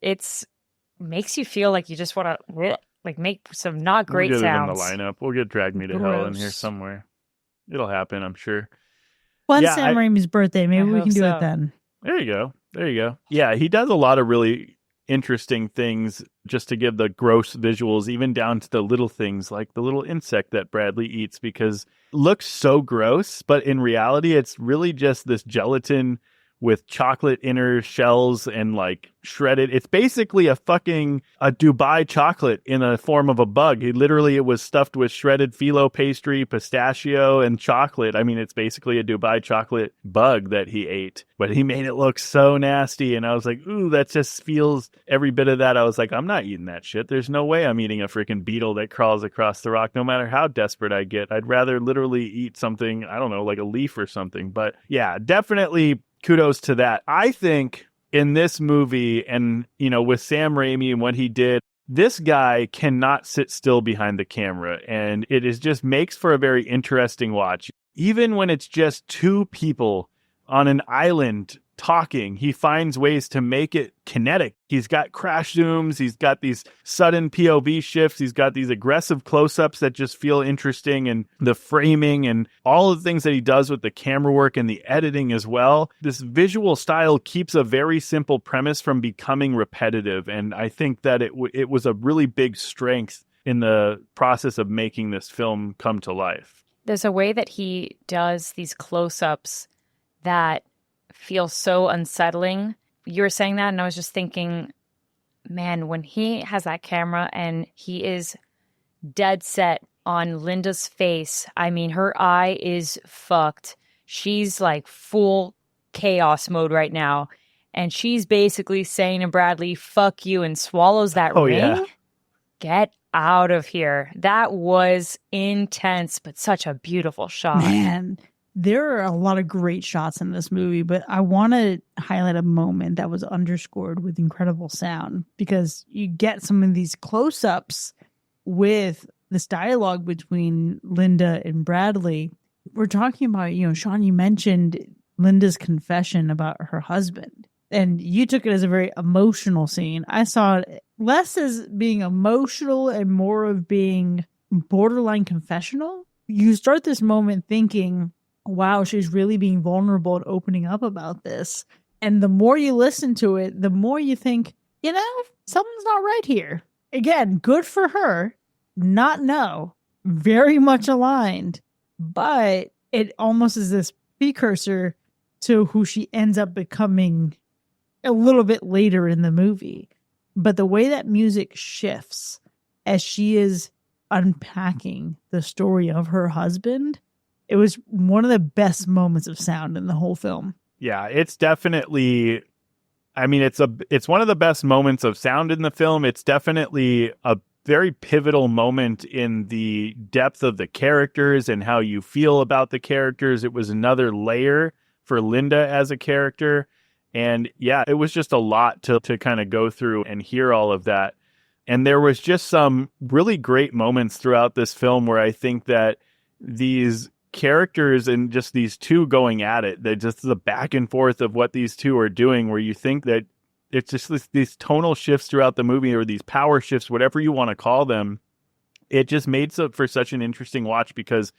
It's makes you feel like you just want to like make some not great sounds. We'll get it in the lineup. We'll get Drag Me to Hell in here somewhere. It'll happen, I'm sure. When's Sam Raimi's birthday? Maybe we can do it then. There you go. Yeah, he does a lot of really interesting things just to give the gross visuals, even down to the little things like the little insect that Bradley eats, because it looks so gross, but in reality it's really just this gelatin with chocolate inner shells and like shredded. It's basically a Dubai chocolate in a form of a bug. It was stuffed with shredded phyllo pastry, pistachio, and chocolate. I mean, it's basically a Dubai chocolate bug that he ate, but he made it look so nasty. And I was like, ooh, that just feels every bit of that. I was like, I'm not eating that shit. There's no way I'm eating a freaking beetle that crawls across the rock, no matter how desperate I get. I'd rather literally eat something, I don't know, like a leaf or something. But yeah, definitely kudos to that. I think in this movie and, you know, with Sam Raimi and what he did, this guy cannot sit still behind the camera. And it just makes for a very interesting watch. Even when it's just two people on an island talking. He finds ways to make it kinetic. He's got crash zooms. He's got these sudden POV shifts. He's got these aggressive close-ups that just feel interesting, and the framing and all of the things that he does with the camera work and the editing as well. This visual style keeps a very simple premise from becoming repetitive. And I think that it was a really big strength in the process of making this film come to life. There's a way that he does these close-ups that feel so unsettling. You were saying that, and I was just thinking, man, when he has that camera and he is dead set on Linda's face, I mean, her eye is fucked. She's like full chaos mode right now. And she's basically saying to Bradley, fuck you, and swallows that ring. Yeah. Get out of here. That was intense, but such a beautiful shot. Man, there are a lot of great shots in this movie, but I want to highlight a moment that was underscored with incredible sound, because you get some of these close-ups with this dialogue between Linda and Bradley. We're talking about, Sean, you mentioned Linda's confession about her husband, and you took it as a very emotional scene. I saw it less as being emotional and more of being borderline confessional. You start this moment thinking, wow, she's really being vulnerable and opening up about this. And the more you listen to it, the more you think, something's not right here. Again, good for her. Very much aligned. But it almost is this precursor to who she ends up becoming a little bit later in the movie. But the way that music shifts as she is unpacking the story of her husband, it was one of the best moments of sound in the whole film. Yeah, it's definitely, it's one of the best moments of sound in the film. It's definitely a very pivotal moment in the depth of the characters and how you feel about the characters. It was another layer for Linda as a character. And yeah, it was just a lot to kind of go through and hear all of that. And there was just some really great moments throughout this film where I think that these characters and just these two going at it, that just the back and forth of what these two are doing, where you think that it's just these tonal shifts throughout the movie, or these power shifts, whatever you want to call them. It just made for such an interesting watch, because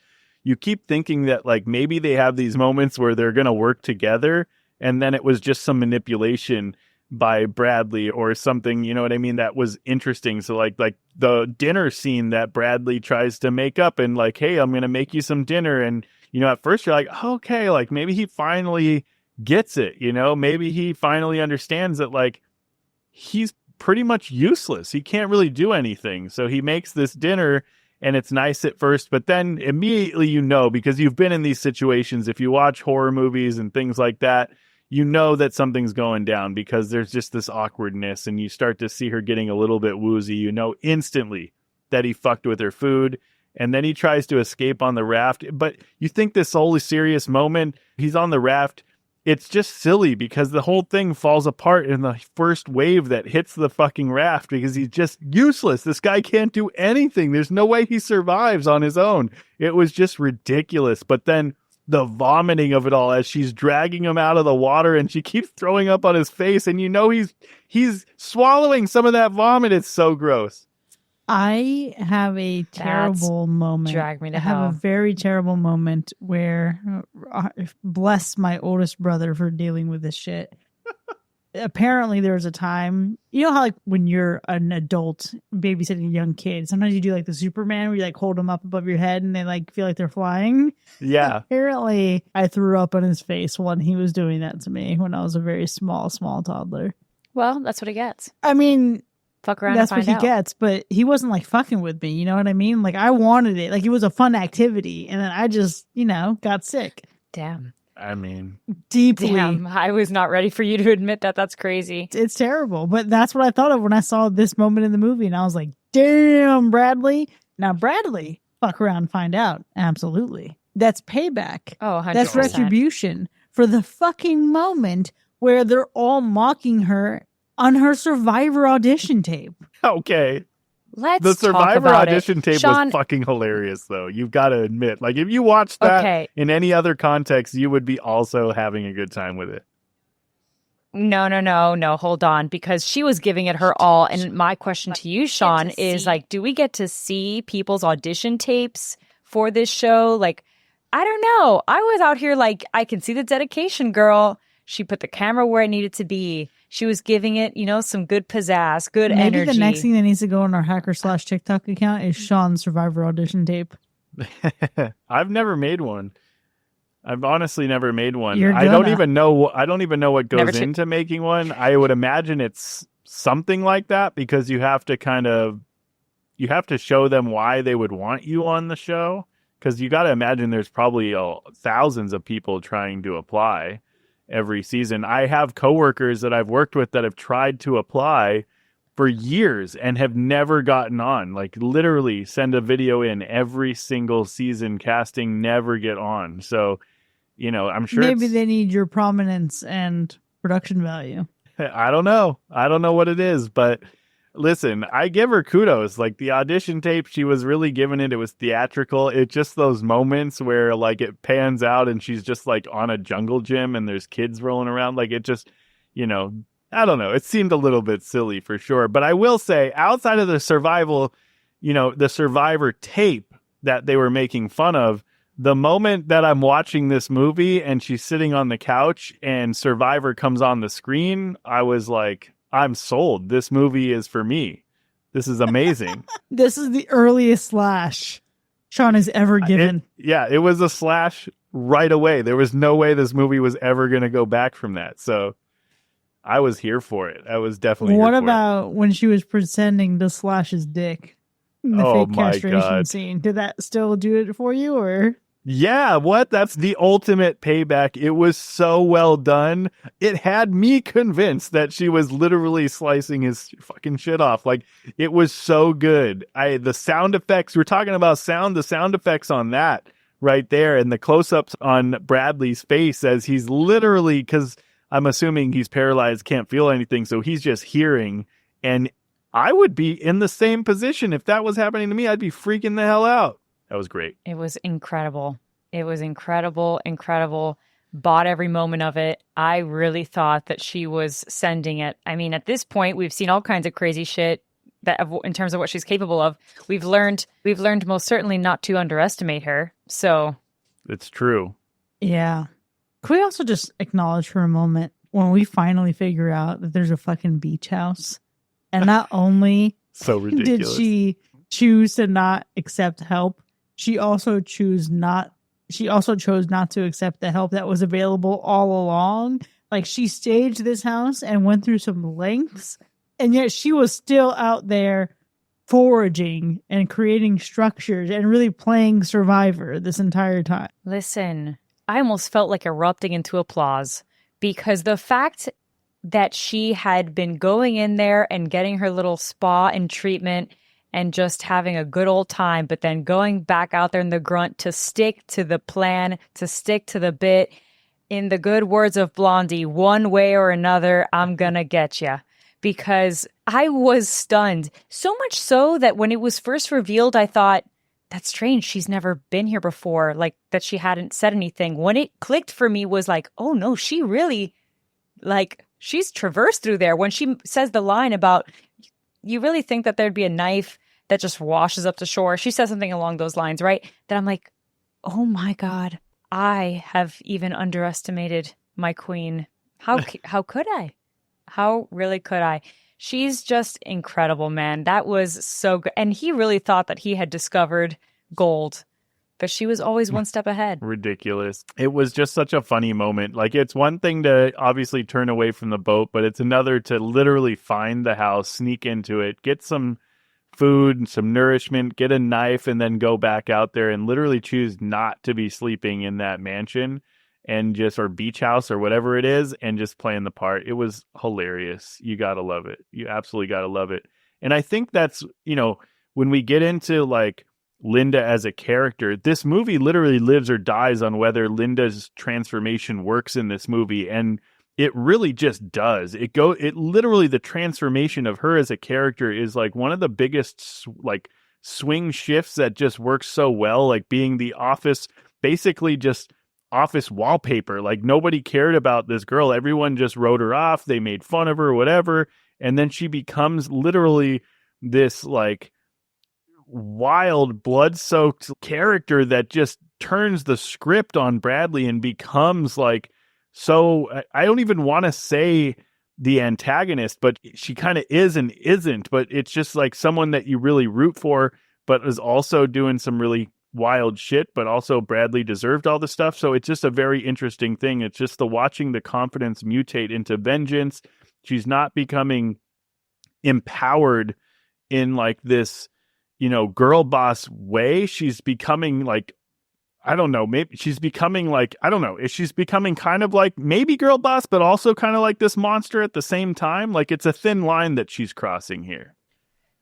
you keep thinking that like maybe they have these moments where they're going to work together, and then it was just some manipulation by Bradley or something, you know what I mean, that was interesting. So like the dinner scene that Bradley tries to make up and like, hey, I'm going to make you some dinner. And, at first you're like, okay, like maybe he finally gets it, maybe he finally understands that like he's pretty much useless. He can't really do anything. So he makes this dinner and it's nice at first, but then immediately, because you've been in these situations, if you watch horror movies and things like that, that something's going down, because there's just this awkwardness, and you start to see her getting a little bit woozy, instantly that he fucked with her food. And then he tries to escape on the raft. But you think this wholly serious moment, he's on the raft, it's just silly, because the whole thing falls apart in the first wave that hits the fucking raft, because he's just useless. This guy can't do anything. There's no way he survives on his own. It was just ridiculous. But then the vomiting of it all as she's dragging him out of the water, and she keeps throwing up on his face, and he's swallowing some of that vomit. It's so gross. I have a terrible moment. Drag me to I hell. have a very terrible moment where, bless my oldest brother for dealing with this shit. Apparently there was a time, how like when you're an adult babysitting a young kid, sometimes you do like the Superman where you like hold them up above your head and they like feel like they're flying. Yeah. Apparently I threw up on his face when he was doing that to me when I was a very small toddler. Well, that's what he gets. I mean, fuck around that's and find what he out. gets, but he wasn't like fucking with me. You know what I mean? Like I wanted it. Like it was a fun activity. And then I just, got sick. Damn. I mean, Deeply. Damn, I was not ready for you to admit that. That's crazy. It's terrible, but that's what I thought of when I saw this moment in the movie, and I was like, damn, Bradley. Now, Bradley, fuck around and find out. Absolutely. That's payback. Oh, 100%. That's retribution for the fucking moment where they're all mocking her on her Survivor audition tape. Okay. Let's the talk Survivor about audition it. tape Sean, was fucking hilarious, though. You've got to admit. Like, if you watched that in any other context, you would be also having a good time with it. No, hold on, because she was giving it her all. And my question to you, Sean, is like, do we get to see people's audition tapes for this show? Like, I don't know. I was out here like, I can see the dedication, girl. She put the camera where it needed to be. She was giving it, some good pizzazz, good energy. Maybe the next thing that needs to go on our hacker/TikTok account is Sean's Survivor audition tape. I've never made one. I've honestly never made one. You're I don't gonna. even know what goes into making one. I would imagine it's something like that, because you have to show them why they would want you on the show. Because you got to imagine there's probably thousands of people trying to apply every season. I have coworkers that I've worked with that have tried to apply for years and have never gotten on. Like, literally send a video in every single season, casting, never get on. So, I'm sure maybe they need your prominence and production value. I don't know what it is, but listen, I give her kudos. Like, the audition tape, she was really giving it. It was theatrical. It's just those moments where, like, it pans out and she's just like on a jungle gym and there's kids rolling around. Like, it just, I don't know. It seemed a little bit silly for sure. But I will say, outside of the survival, the Survivor tape that they were making fun of, the moment that I'm watching this movie and she's sitting on the couch and Survivor comes on the screen, I was like, I'm sold. This movie is for me. This is amazing. This is the earliest slash Sean has ever given. It was a slash right away. There was no way this movie was ever going to go back from that. So I was here for it. I was definitely What here for about when she was pretending to slash his dick in the fake castration God. scene? Did that still do it for you, or? Yeah, what? That's the ultimate payback. It was so well done. It had me convinced that she was literally slicing his fucking shit off. Like, it was so good. The sound effects, we're talking about the sound effects on that right there, and the close-ups on Bradley's face as he's literally, because I'm assuming he's paralyzed, can't feel anything, so he's just hearing. And I would be in the same position. If that was happening to me, I'd be freaking the hell out. That was great. It was incredible. Bought every moment of it. I really thought that she was sending it. I mean, at this point, we've seen all kinds of crazy shit that, in terms of what she's capable of. We've learned most certainly not to underestimate her. So it's true. Yeah. Could we also just acknowledge for a moment when we finally figure out that there's a fucking beach house, and not only so ridiculous did she choose to not accept help, she also chose not to accept the help that was available all along. Like, she staged this house and went through some lengths, and yet she was still out there foraging and creating structures and really playing Survivor this entire time. Listen, I almost felt like erupting into applause, because the fact that she had been going in there and getting her little spa and treatment and just having a good old time, but then going back out there in the grunt to stick to the plan, to stick to the bit. In the good words of Blondie, one way or another, I'm gonna get ya. Because I was stunned. So much so that when it was first revealed, I thought, that's strange. She's never been here before. Like, that she hadn't said anything. When it clicked for me was like, oh no, she really, like, she's traversed through there. When she says the line about, you really think that there'd be a knife that just washes up to shore? She says something along those lines, right? That I'm like, oh my God, I have even underestimated my queen. How could I? How really could I? She's just incredible, man. That was so good. And he really thought that he had discovered gold, but she was always one step ahead. Ridiculous. It was just such a funny moment. Like, it's one thing to obviously turn away from the boat, but it's another to literally find the house, sneak into it, get some food, some nourishment, get a knife, and then go back out there and literally choose not to be sleeping in that mansion and or beach house or whatever it is, and just playing the part. It was hilarious. You gotta love it. You absolutely gotta love it. And I think that's, when we get into like Linda as a character, this movie literally lives or dies on whether Linda's transformation works in this movie. And it really just does. It literally, the transformation of her as a character is like one of the biggest like swing shifts that just works so well. Like, being the office, basically just office wallpaper. Like, nobody cared about this girl. Everyone just wrote her off. They made fun of her, whatever. And then she becomes literally this like wild, blood-soaked character that just turns the script on Bradley and becomes like, so I don't even want to say the antagonist, but she kind of is and isn't, but it's just like someone that you really root for, but is also doing some really wild shit, but also Bradley deserved all the stuff. So it's just a very interesting thing. It's just the watching the confidence mutate into vengeance. She's not becoming empowered in like this, girl boss way. She's becoming like, I don't know, maybe she's becoming like, I don't know, she's becoming kind of like maybe girl boss, but also kind of like this monster at the same time. Like, it's a thin line that she's crossing here.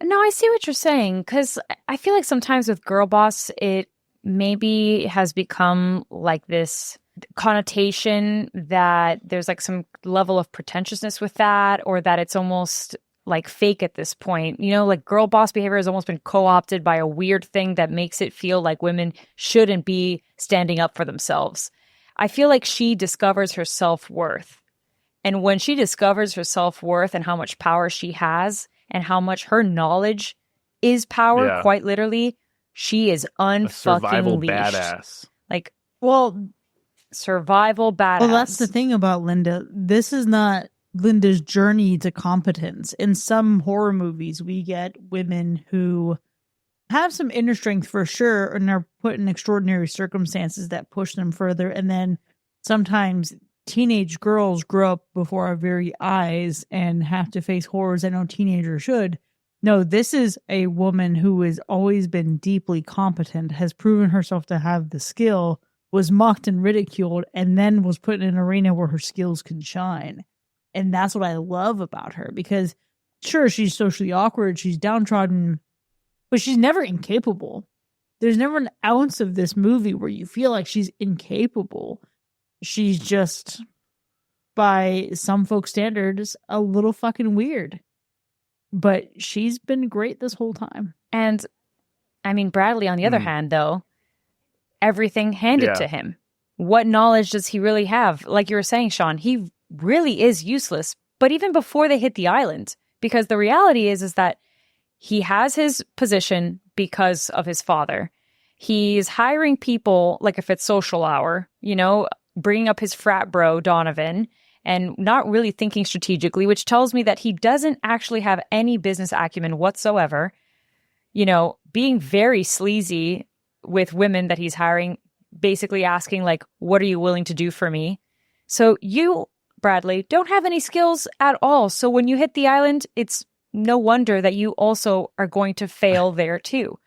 No, I see what you're saying, because I feel like sometimes with girl boss, it maybe has become like this connotation that there's like some level of pretentiousness with that, or that it's almost like fake at this point. Like girl boss behavior has almost been co-opted by a weird thing that makes it feel like women shouldn't be standing up for themselves. I feel like she discovers her self-worth. And when she discovers her self-worth and how much power she has, and how much her knowledge is power, quite literally, she is survival leashed. Badass. Like, well, survival badass. Well, that's the thing about Linda. This is not Linda's journey to competence. In some horror movies, we get women who have some inner strength for sure, and are put in extraordinary circumstances that push them further. And then sometimes teenage girls grow up before our very eyes and have to face horrors I know teenagers should. No, this is a woman who has always been deeply competent, has proven herself to have the skill, was mocked and ridiculed, and then was put in an arena where her skills can shine. And that's what I love about her, because sure, she's socially awkward, she's downtrodden, but she's never incapable. There's never an ounce of this movie where you feel like she's incapable. She's just, by some folks' standards, a little fucking weird. But she's been great this whole time. And, I mean, Bradley, on the other hand, though, everything handed to him. What knowledge does he really have? Like you were saying, Sean, he really is useless. But even before they hit the island, because the reality is that he has his position because of his father. He's hiring people, like if it's social hour, bringing up his frat bro, Donovan, and not really thinking strategically, which tells me that he doesn't actually have any business acumen whatsoever. Being very sleazy with women that he's hiring, basically asking, like, what are you willing to do for me? So you, Bradley, don't have any skills at all. So when you hit the island, it's no wonder that you also are going to fail there too.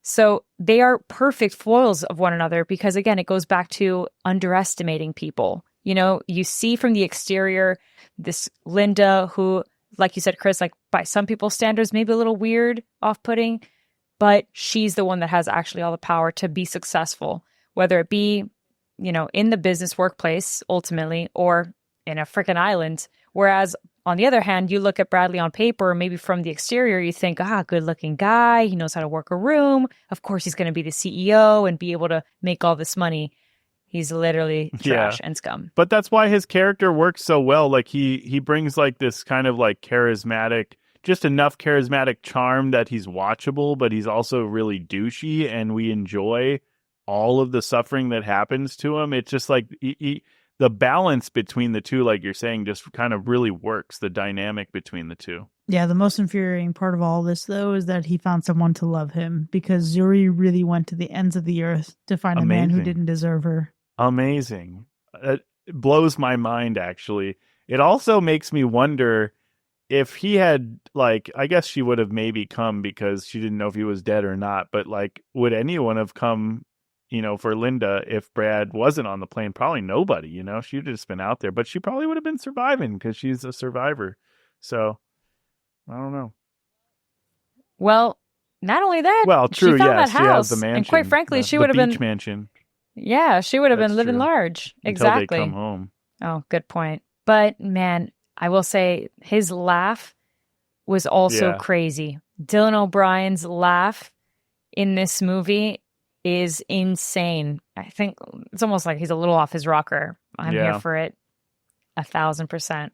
So they are perfect foils of one another because, again, it goes back to underestimating people. You see from the exterior this Linda who, like you said, Chris, like by some people's standards, maybe a little weird, off-putting, but she's the one that has actually all the power to be successful, whether it be, in the business workplace ultimately or in a freaking island. Whereas on the other hand, you look at Bradley on paper, maybe from the exterior, you think, good looking guy. He knows how to work a room. Of course, he's going to be the CEO and be able to make all this money. He's literally trash and scum. But that's why his character works so well. Like he brings like this kind of like charismatic, just enough charismatic charm that he's watchable, but he's also really douchey, and we enjoy all of the suffering that happens to him. It's just like the balance between the two, like you're saying, just kind of really works, the dynamic between the two. Yeah, the most infuriating part of all this, though, is that he found someone to love him, because Zuri really went to the ends of the earth to find a man who didn't deserve her. Amazing. It blows my mind, actually. It also makes me wonder if he had, like, I guess she would have maybe come because she didn't know if he was dead or not, but, like, would anyone have come, for Linda if Brad wasn't on the plane? Probably nobody, She'd just been out there, but she probably would have been surviving because she's a survivor. So, I don't know. Well, not only that, true, she found yes, that house, she has the mansion, and quite frankly, she would have been mansion. Yeah, she would have been living true. large. Until Exactly. they come home. Oh, good point. But man, I will say his laugh was also crazy. Dylan O'Brien's laugh in this movie is insane. I think it's almost like he's a little off his rocker. I'm Yeah. here for it 1,000%.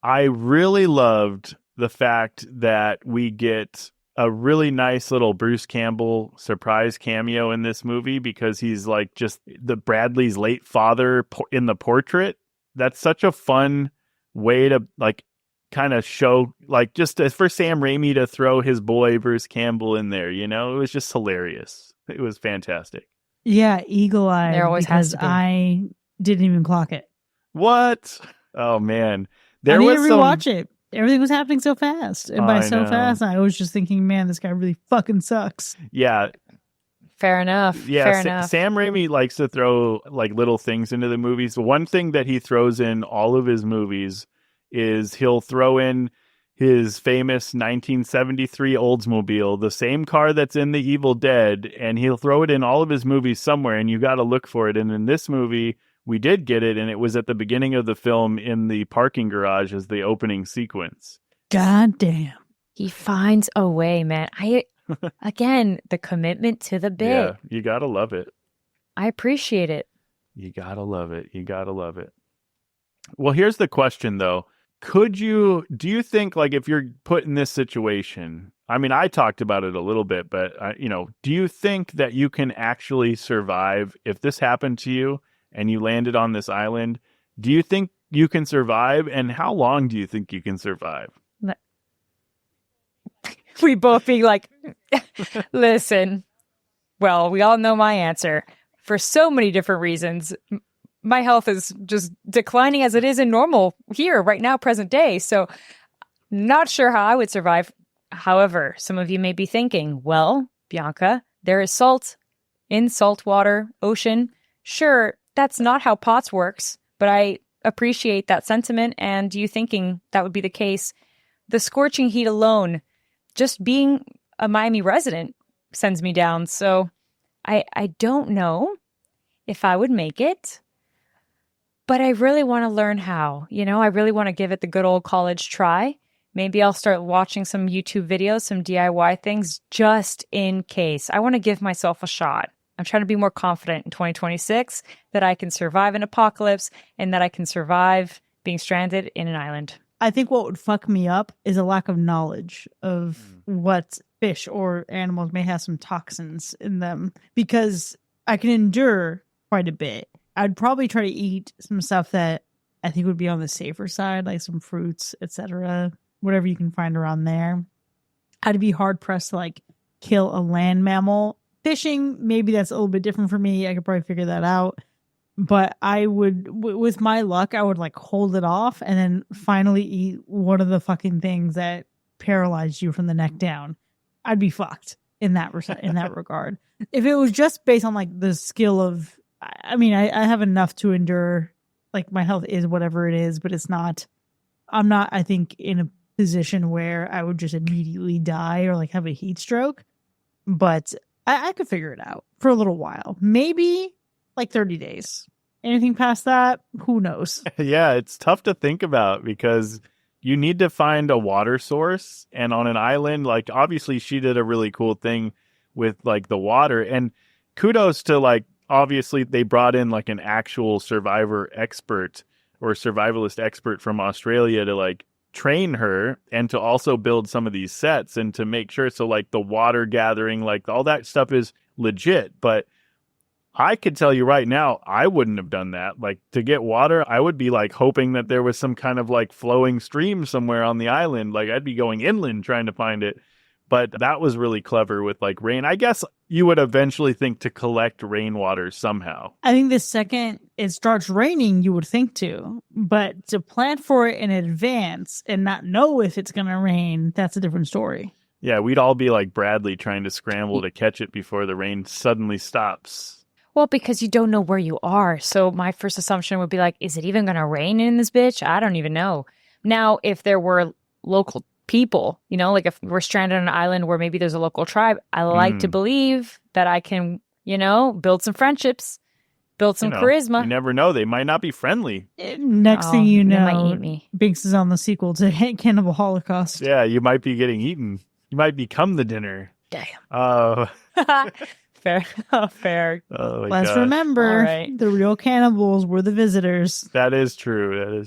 I really loved the fact that we get a really nice little Bruce Campbell surprise cameo in this movie because he's like just the Bradley's late father in the portrait. That's such a fun way to like kind of show, like, just for Sam Raimi to throw his boy Bruce Campbell in there, you know, it was just hilarious. It was fantastic. Yeah, eagle-eyed. There always has because to be. I didn't even clock it. What? Oh man, I need to rewatch it. Everything was happening so fast, and by I so know. fast, I was just thinking, man, this guy really fucking sucks. Yeah, Fair enough. yeah. Fair enough. Sam Raimi likes to throw like little things into the movies. The one thing that he throws in all of his movies is he'll throw in his famous 1973 Oldsmobile, the same car that's in The Evil Dead, and he'll throw it in all of his movies somewhere, and you got to look for it. And in this movie, we did get it, and it was at the beginning of the film in the parking garage as the opening sequence. God damn. He finds a way, man. Again, the commitment to the bit. Yeah, you got to love it. I appreciate it. You got to love it. You got to love it. Well, here's the question, though. Do you think, like, if you're put in this situation, I mean, I talked about it a little bit, but, do you think that you can actually survive if this happened to you and you landed on this island? Do you think you can survive? And how long do you think you can survive? We both be like, listen, well, we all know my answer. For so many different reasons, my health is just declining as it is in normal here right now, present day. So not sure how I would survive. However, some of you may be thinking, well, Bianca, there is salt in saltwater ocean. Sure, that's not how POTS works, but I appreciate that sentiment and you thinking that would be the case. The scorching heat alone, just being a Miami resident, sends me down. So I don't know if I would make it, but I really want to learn how. I really want to give it the good old college try. Maybe I'll start watching some YouTube videos, some DIY things, just in case. I want to give myself a shot. I'm trying to be more confident in 2026 that I can survive an apocalypse and that I can survive being stranded in an island. I think what would fuck me up is a lack of knowledge of what fish or animals may have some toxins in them, because I can endure quite a bit. I'd probably try to eat some stuff that I think would be on the safer side, like some fruits, etc., whatever you can find around there. I'd be hard pressed to like kill a land mammal. Fishing, maybe that's a little bit different for me. I could probably figure that out. But I would, with my luck, I would like hold it off and then finally eat one of the fucking things that paralyzed you from the neck down. I'd be fucked in that regard. If it was just based on like the skill of, I mean, I have enough to endure. Like my health is whatever it is, but I'm not, I think, in a position where I would just immediately die or like have a heat stroke. But I could figure it out for a little while. Maybe like 30 days. Anything past that, who knows? Yeah, it's tough to think about because you need to find a water source. And on an island, like, obviously she did a really cool thing with like the water. And kudos to, like, obviously they brought in like an actual survivor expert or survivalist expert from Australia to like train her and to also build some of these sets and to make sure. So like the water gathering, like all that stuff is legit. But I could tell you right now, I wouldn't have done that. Like, to get water, I would be like hoping that there was some kind of like flowing stream somewhere on the island. Like, I'd be going inland trying to find it. But that was really clever with like rain. I guess you would eventually think to collect rainwater somehow. I think the second it starts raining, you would think to. But to plan for it in advance and not know if it's going to rain, that's a different story. Yeah, we'd all be like Bradley trying to scramble to catch it before the rain suddenly stops. Well, because you don't know where you are. So my first assumption would be like, is it even going to rain in this bitch? I don't even know. Now, if there were local people, like if we're stranded on an island where maybe there's a local tribe, I like to believe that I can, build some friendships, build some charisma. You never know. They might not be friendly. Next thing you they know, might eat me. Binks is on the sequel to Cannibal Holocaust. Yeah, you might be getting eaten. You might become the dinner. Damn. Fair. Fair. Oh my Let's gosh. remember, All right. the real cannibals were the visitors. That is true.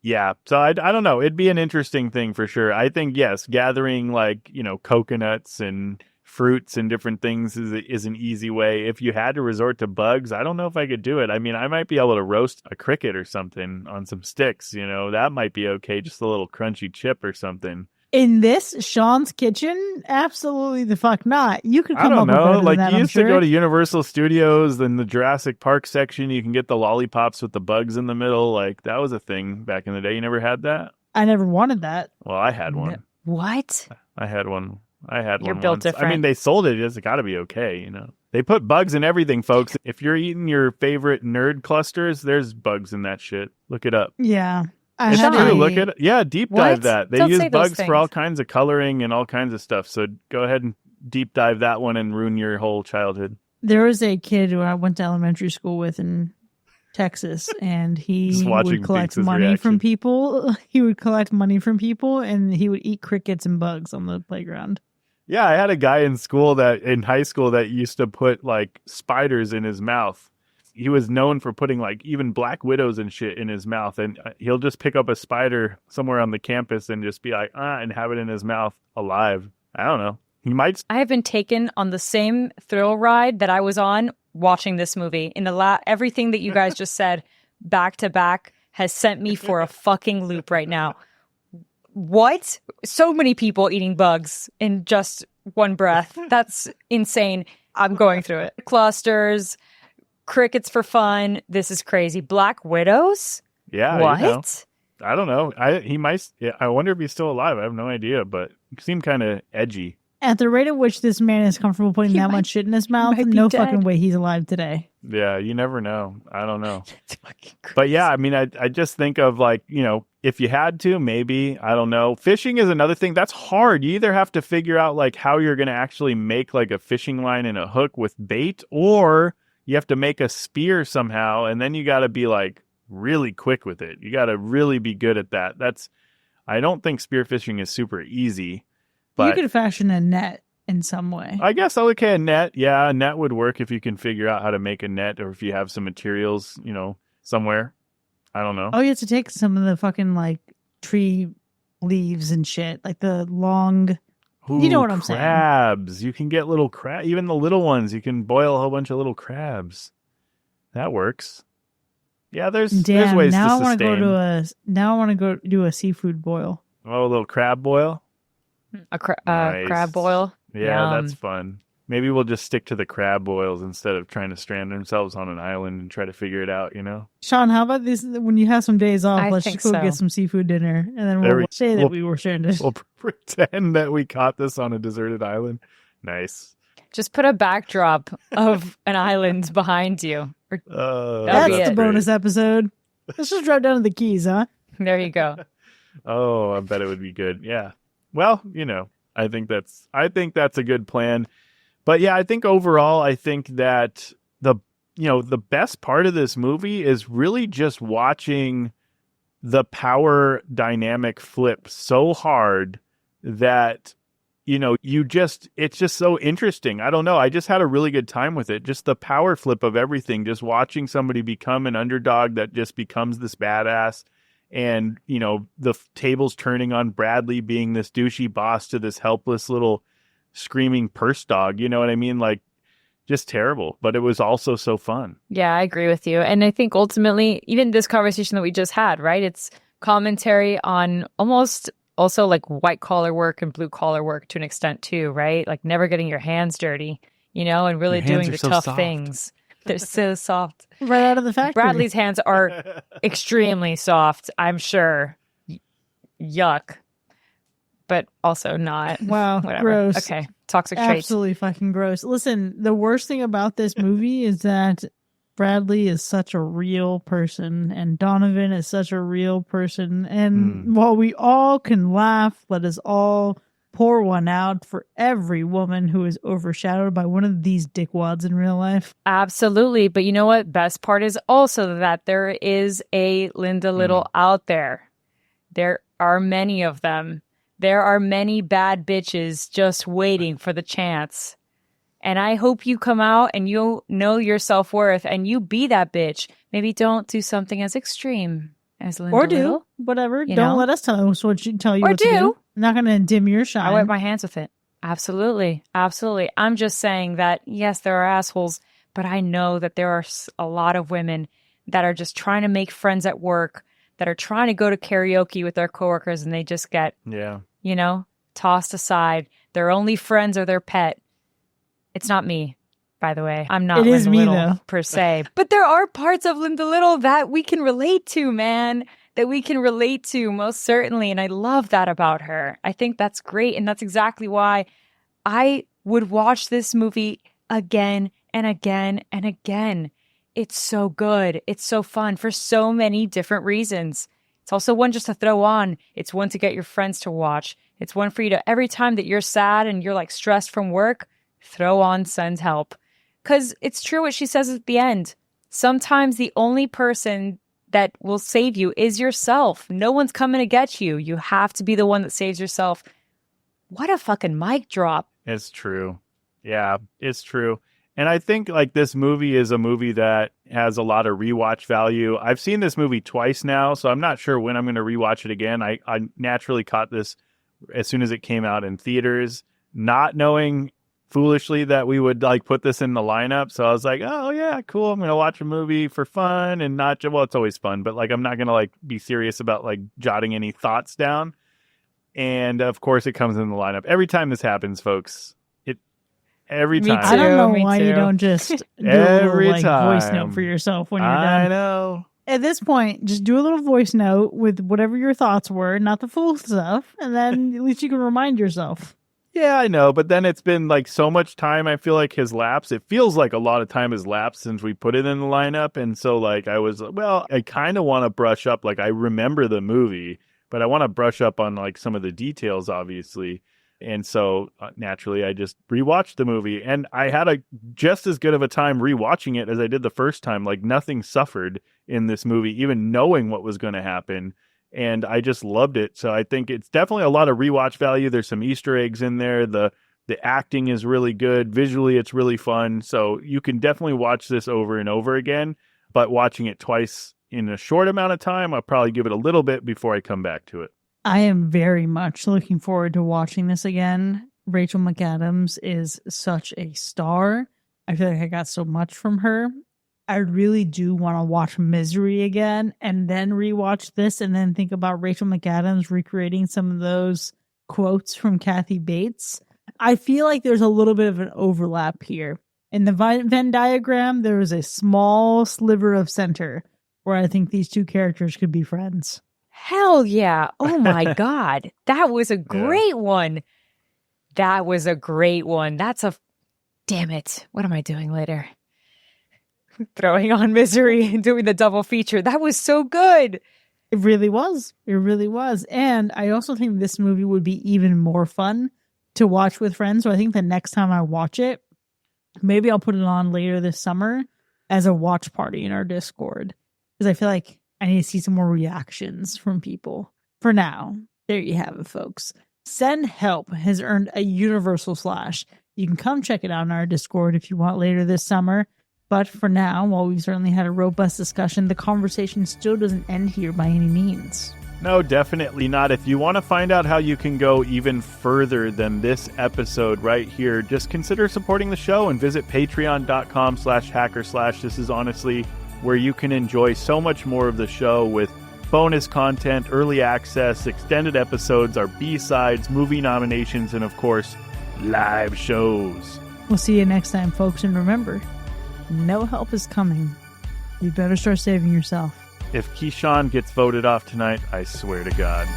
Yeah. So I don't know. It'd be an interesting thing for sure. I think, yes, gathering like, coconuts and fruits and different things is an easy way. If you had to resort to bugs, I don't know if I could do it. I mean, I might be able to roast a cricket or something on some sticks, that might be okay. Just a little crunchy chip or something. In this Sean's kitchen, absolutely the fuck not. You could I come don't up with know. better Like, than that, you I'm used sure. to go to Universal Studios, then the Jurassic Park section, you can get the lollipops with the bugs in the middle. Like, that was a thing back in the day. You never had that? I never wanted that. Well, I had one. What? I had one. You're one built once. different. I mean, they sold it. It's got to be okay, They put bugs in everything, folks. If you're eating your favorite nerd clusters, there's bugs in that shit. Look it up. Yeah. It's Sean. true. Look at it. Yeah, deep dive What? that. They Don't use say those bugs for all things. kinds of coloring and all kinds of stuff. So go ahead and deep dive that one and ruin your whole childhood. There was a kid who I went to elementary school with in Texas, and he Just watching would collect Binks' money reaction. from people. He would collect money from people, and he would eat crickets and bugs on the playground. Yeah, I had a guy in high school that used to put like spiders in his mouth. He was known for putting like even black widows and shit in his mouth, and he'll just pick up a spider somewhere on the campus and just be like, and have it in his mouth alive. I don't know. He might. I have been taken on the same thrill ride that I was on watching this movie. Everything that you guys just said back to back has sent me for a fucking loop right now. What? So many people eating bugs in just one breath. That's insane. I'm going through it. Clusters, crickets for fun. This is crazy. Black widows? Yeah. What? I don't know. He might. Yeah, I wonder if he's still alive. I have no idea, but he seemed kind of edgy. At the rate at which this man is comfortable putting He that might- much shit in his mouth, might be no dead. fucking way he's alive today. Yeah, you never know. I don't know. It's fucking crazy. But yeah, I mean, I just think of like, if you had to, maybe, I don't know. Fishing is another thing that's hard. You either have to figure out like how you're going to actually make like a fishing line and a hook with bait, or you have to make a spear somehow. And then you got to be like really quick with it. You got to really be good at that. I don't think spearfishing is super easy, but You could fashion a net in some way. I guess okay, a net. Yeah, a net would work if you can figure out how to make a net, or if you have some materials, somewhere. I don't know. Oh, you have to take some of the fucking like tree leaves and shit, like the long. You know what I'm saying. Crabs. You can get little crab, even the little ones. You can boil a whole bunch of little crabs. That works. Yeah, there's Damn. ways Now to I want sustain. Now I want to go do a seafood boil. Oh, a little crab boil. A Nice. crab boil. Yeah, Yum. that's fun. Maybe we'll just stick to the crab boils instead of trying to strand ourselves on an island and try to figure it out. Sean, how about this? When you have some days off, I let's think just go so. get some seafood dinner, and then There we'll we- say that we'll- we were sharing this. We'll pretend that we caught this on a deserted island. Nice. Just put a backdrop of an island behind you. Or, That's be the it. bonus episode. Let's just drive down to the Keys, huh? there you go. Oh, I bet it would be good. Yeah. Well, I think that's a good plan. But yeah, I think overall, I think that the best part of this movie is really just watching the power dynamic flip so hard that it's just so interesting. I don't know. I just had a really good time with it. Just the power flip of everything, just watching somebody become an underdog that just becomes this badass. And, the tables turning on Bradley being this douchey boss to this helpless little screaming purse dog. You know what I mean? Like, just terrible. But it was also so fun. Yeah, I agree with you. And I think ultimately, even this conversation that we just had, right? It's commentary on almost also like white collar work and blue collar work to an extent too, right? Like never getting your hands dirty, and really Your hands doing are the so tough soft. things. They're so soft. Right out of the factory. Bradley's hands are extremely soft, I'm sure. Yuck. But also not. Wow, Whatever. gross. Okay. Toxic traits. Absolutely fucking gross. Listen, the worst thing about this movie is that Bradley is such a real person and Donovan is such a real person. And while we all can laugh, let us all pour one out for every woman who is overshadowed by one of these dickwads in real life. Absolutely. But you know what? Best part is also that there is a Linda Little out there. There are many of them. There are many bad bitches just waiting for the chance. And I hope you come out and you know your self-worth and you be that bitch. Maybe don't do something as extreme as Linda Or do. Little. Whatever. You Don't know? let us tell you what to Or do. do. I'm not going to dim your shine. I wipe my hands with it. Absolutely. Absolutely. I'm just saying that, yes, there are assholes, but I know that there are a lot of women that are just trying to make friends at work, that are trying to go to karaoke with their coworkers, and they just get, you know, tossed aside. Their only friends are their pet. It's not me, by the way. I'm not It is Linda me, Little though. per se. But there are parts of Linda Little that we can relate to, man. That we can relate to, most certainly. And I love that about her. I think that's great. And that's exactly why I would watch this movie again and again and again. It's so good. It's so fun for so many different reasons. It's also one just to throw on. It's one to get your friends to watch. It's one for you to, every time that you're sad and you're like stressed from work, throw on Send Help. Because it's true what she says at the end. Sometimes the only person that will save you is yourself. No one's coming to get you. You have to be the one that saves yourself. What a fucking mic drop. It's true. Yeah, it's true. And I think like this movie is a movie that has a lot of rewatch value. I've seen this movie twice now, so I'm not sure when I'm going to rewatch it again. I naturally caught this as soon as it came out in theaters, not knowing foolishly that we would like put this in the lineup. So I was like, oh yeah, cool. I'm going to watch a movie for fun and not, well, it's always fun, but like, I'm not going to like be serious about like jotting any thoughts down. And of course it comes in the lineup every time this happens, folks. Every time. I don't know Me why you too. don't just do Every a little like voice time. note for yourself when you're I done. know. At this point, just do a little voice note with whatever your thoughts were, not the full stuff, and then at least you can remind yourself. Yeah, I know. But then it's been like so much time, I feel like, has lapsed. It feels like a lot of time has lapsed since we put it in the lineup. And so like I was, well, I kind of want to brush up. Like I remember the movie, but I want to brush up on like some of the details, obviously. And so naturally, I just rewatched the movie, and I had a just as good of a time rewatching it as I did the first time. Like nothing suffered in this movie, even knowing what was going to happen. And I just loved it. So I think it's definitely a lot of rewatch value. There's some Easter eggs in there. The acting is really good. Visually, it's really fun. So you can definitely watch this over and over again. But watching it twice in a short amount of time, I'll probably give it a little bit before I come back to it. I am very much looking forward to watching this again. Rachel McAdams is such a star. I feel like I got so much from her. I really do want to watch Misery again and then rewatch this and then think about Rachel McAdams recreating some of those quotes from Kathy Bates. I feel like there's a little bit of an overlap here. In the Venn diagram, there is a small sliver of center where I think these two characters could be friends. Hell yeah. Oh my God. That was a great one. That was a great one. Damn it. What am I doing later? Throwing on Misery and doing the double feature. That was so good. It really was. It really was. And I also think this movie would be even more fun to watch with friends. So I think the next time I watch it, maybe I'll put it on later this summer as a watch party in our Discord. Because I feel like I need to see some more reactions from people. For now, there you have it, folks. Send Help has earned a universal slash. You can come check it out in our Discord if you want later this summer. But for now, while we've certainly had a robust discussion, the conversation still doesn't end here by any means. No, definitely not. If you want to find out how you can go even further than this episode right here, just consider supporting the show and visit patreon.com/hacker/. This is honestly where you can enjoy so much more of the show with bonus content, early access, extended episodes, our B-sides, movie nominations, and of course, live shows. We'll see you next time, folks. And remember, no help is coming. You better start saving yourself. If Keyshawn gets voted off tonight, I swear to God.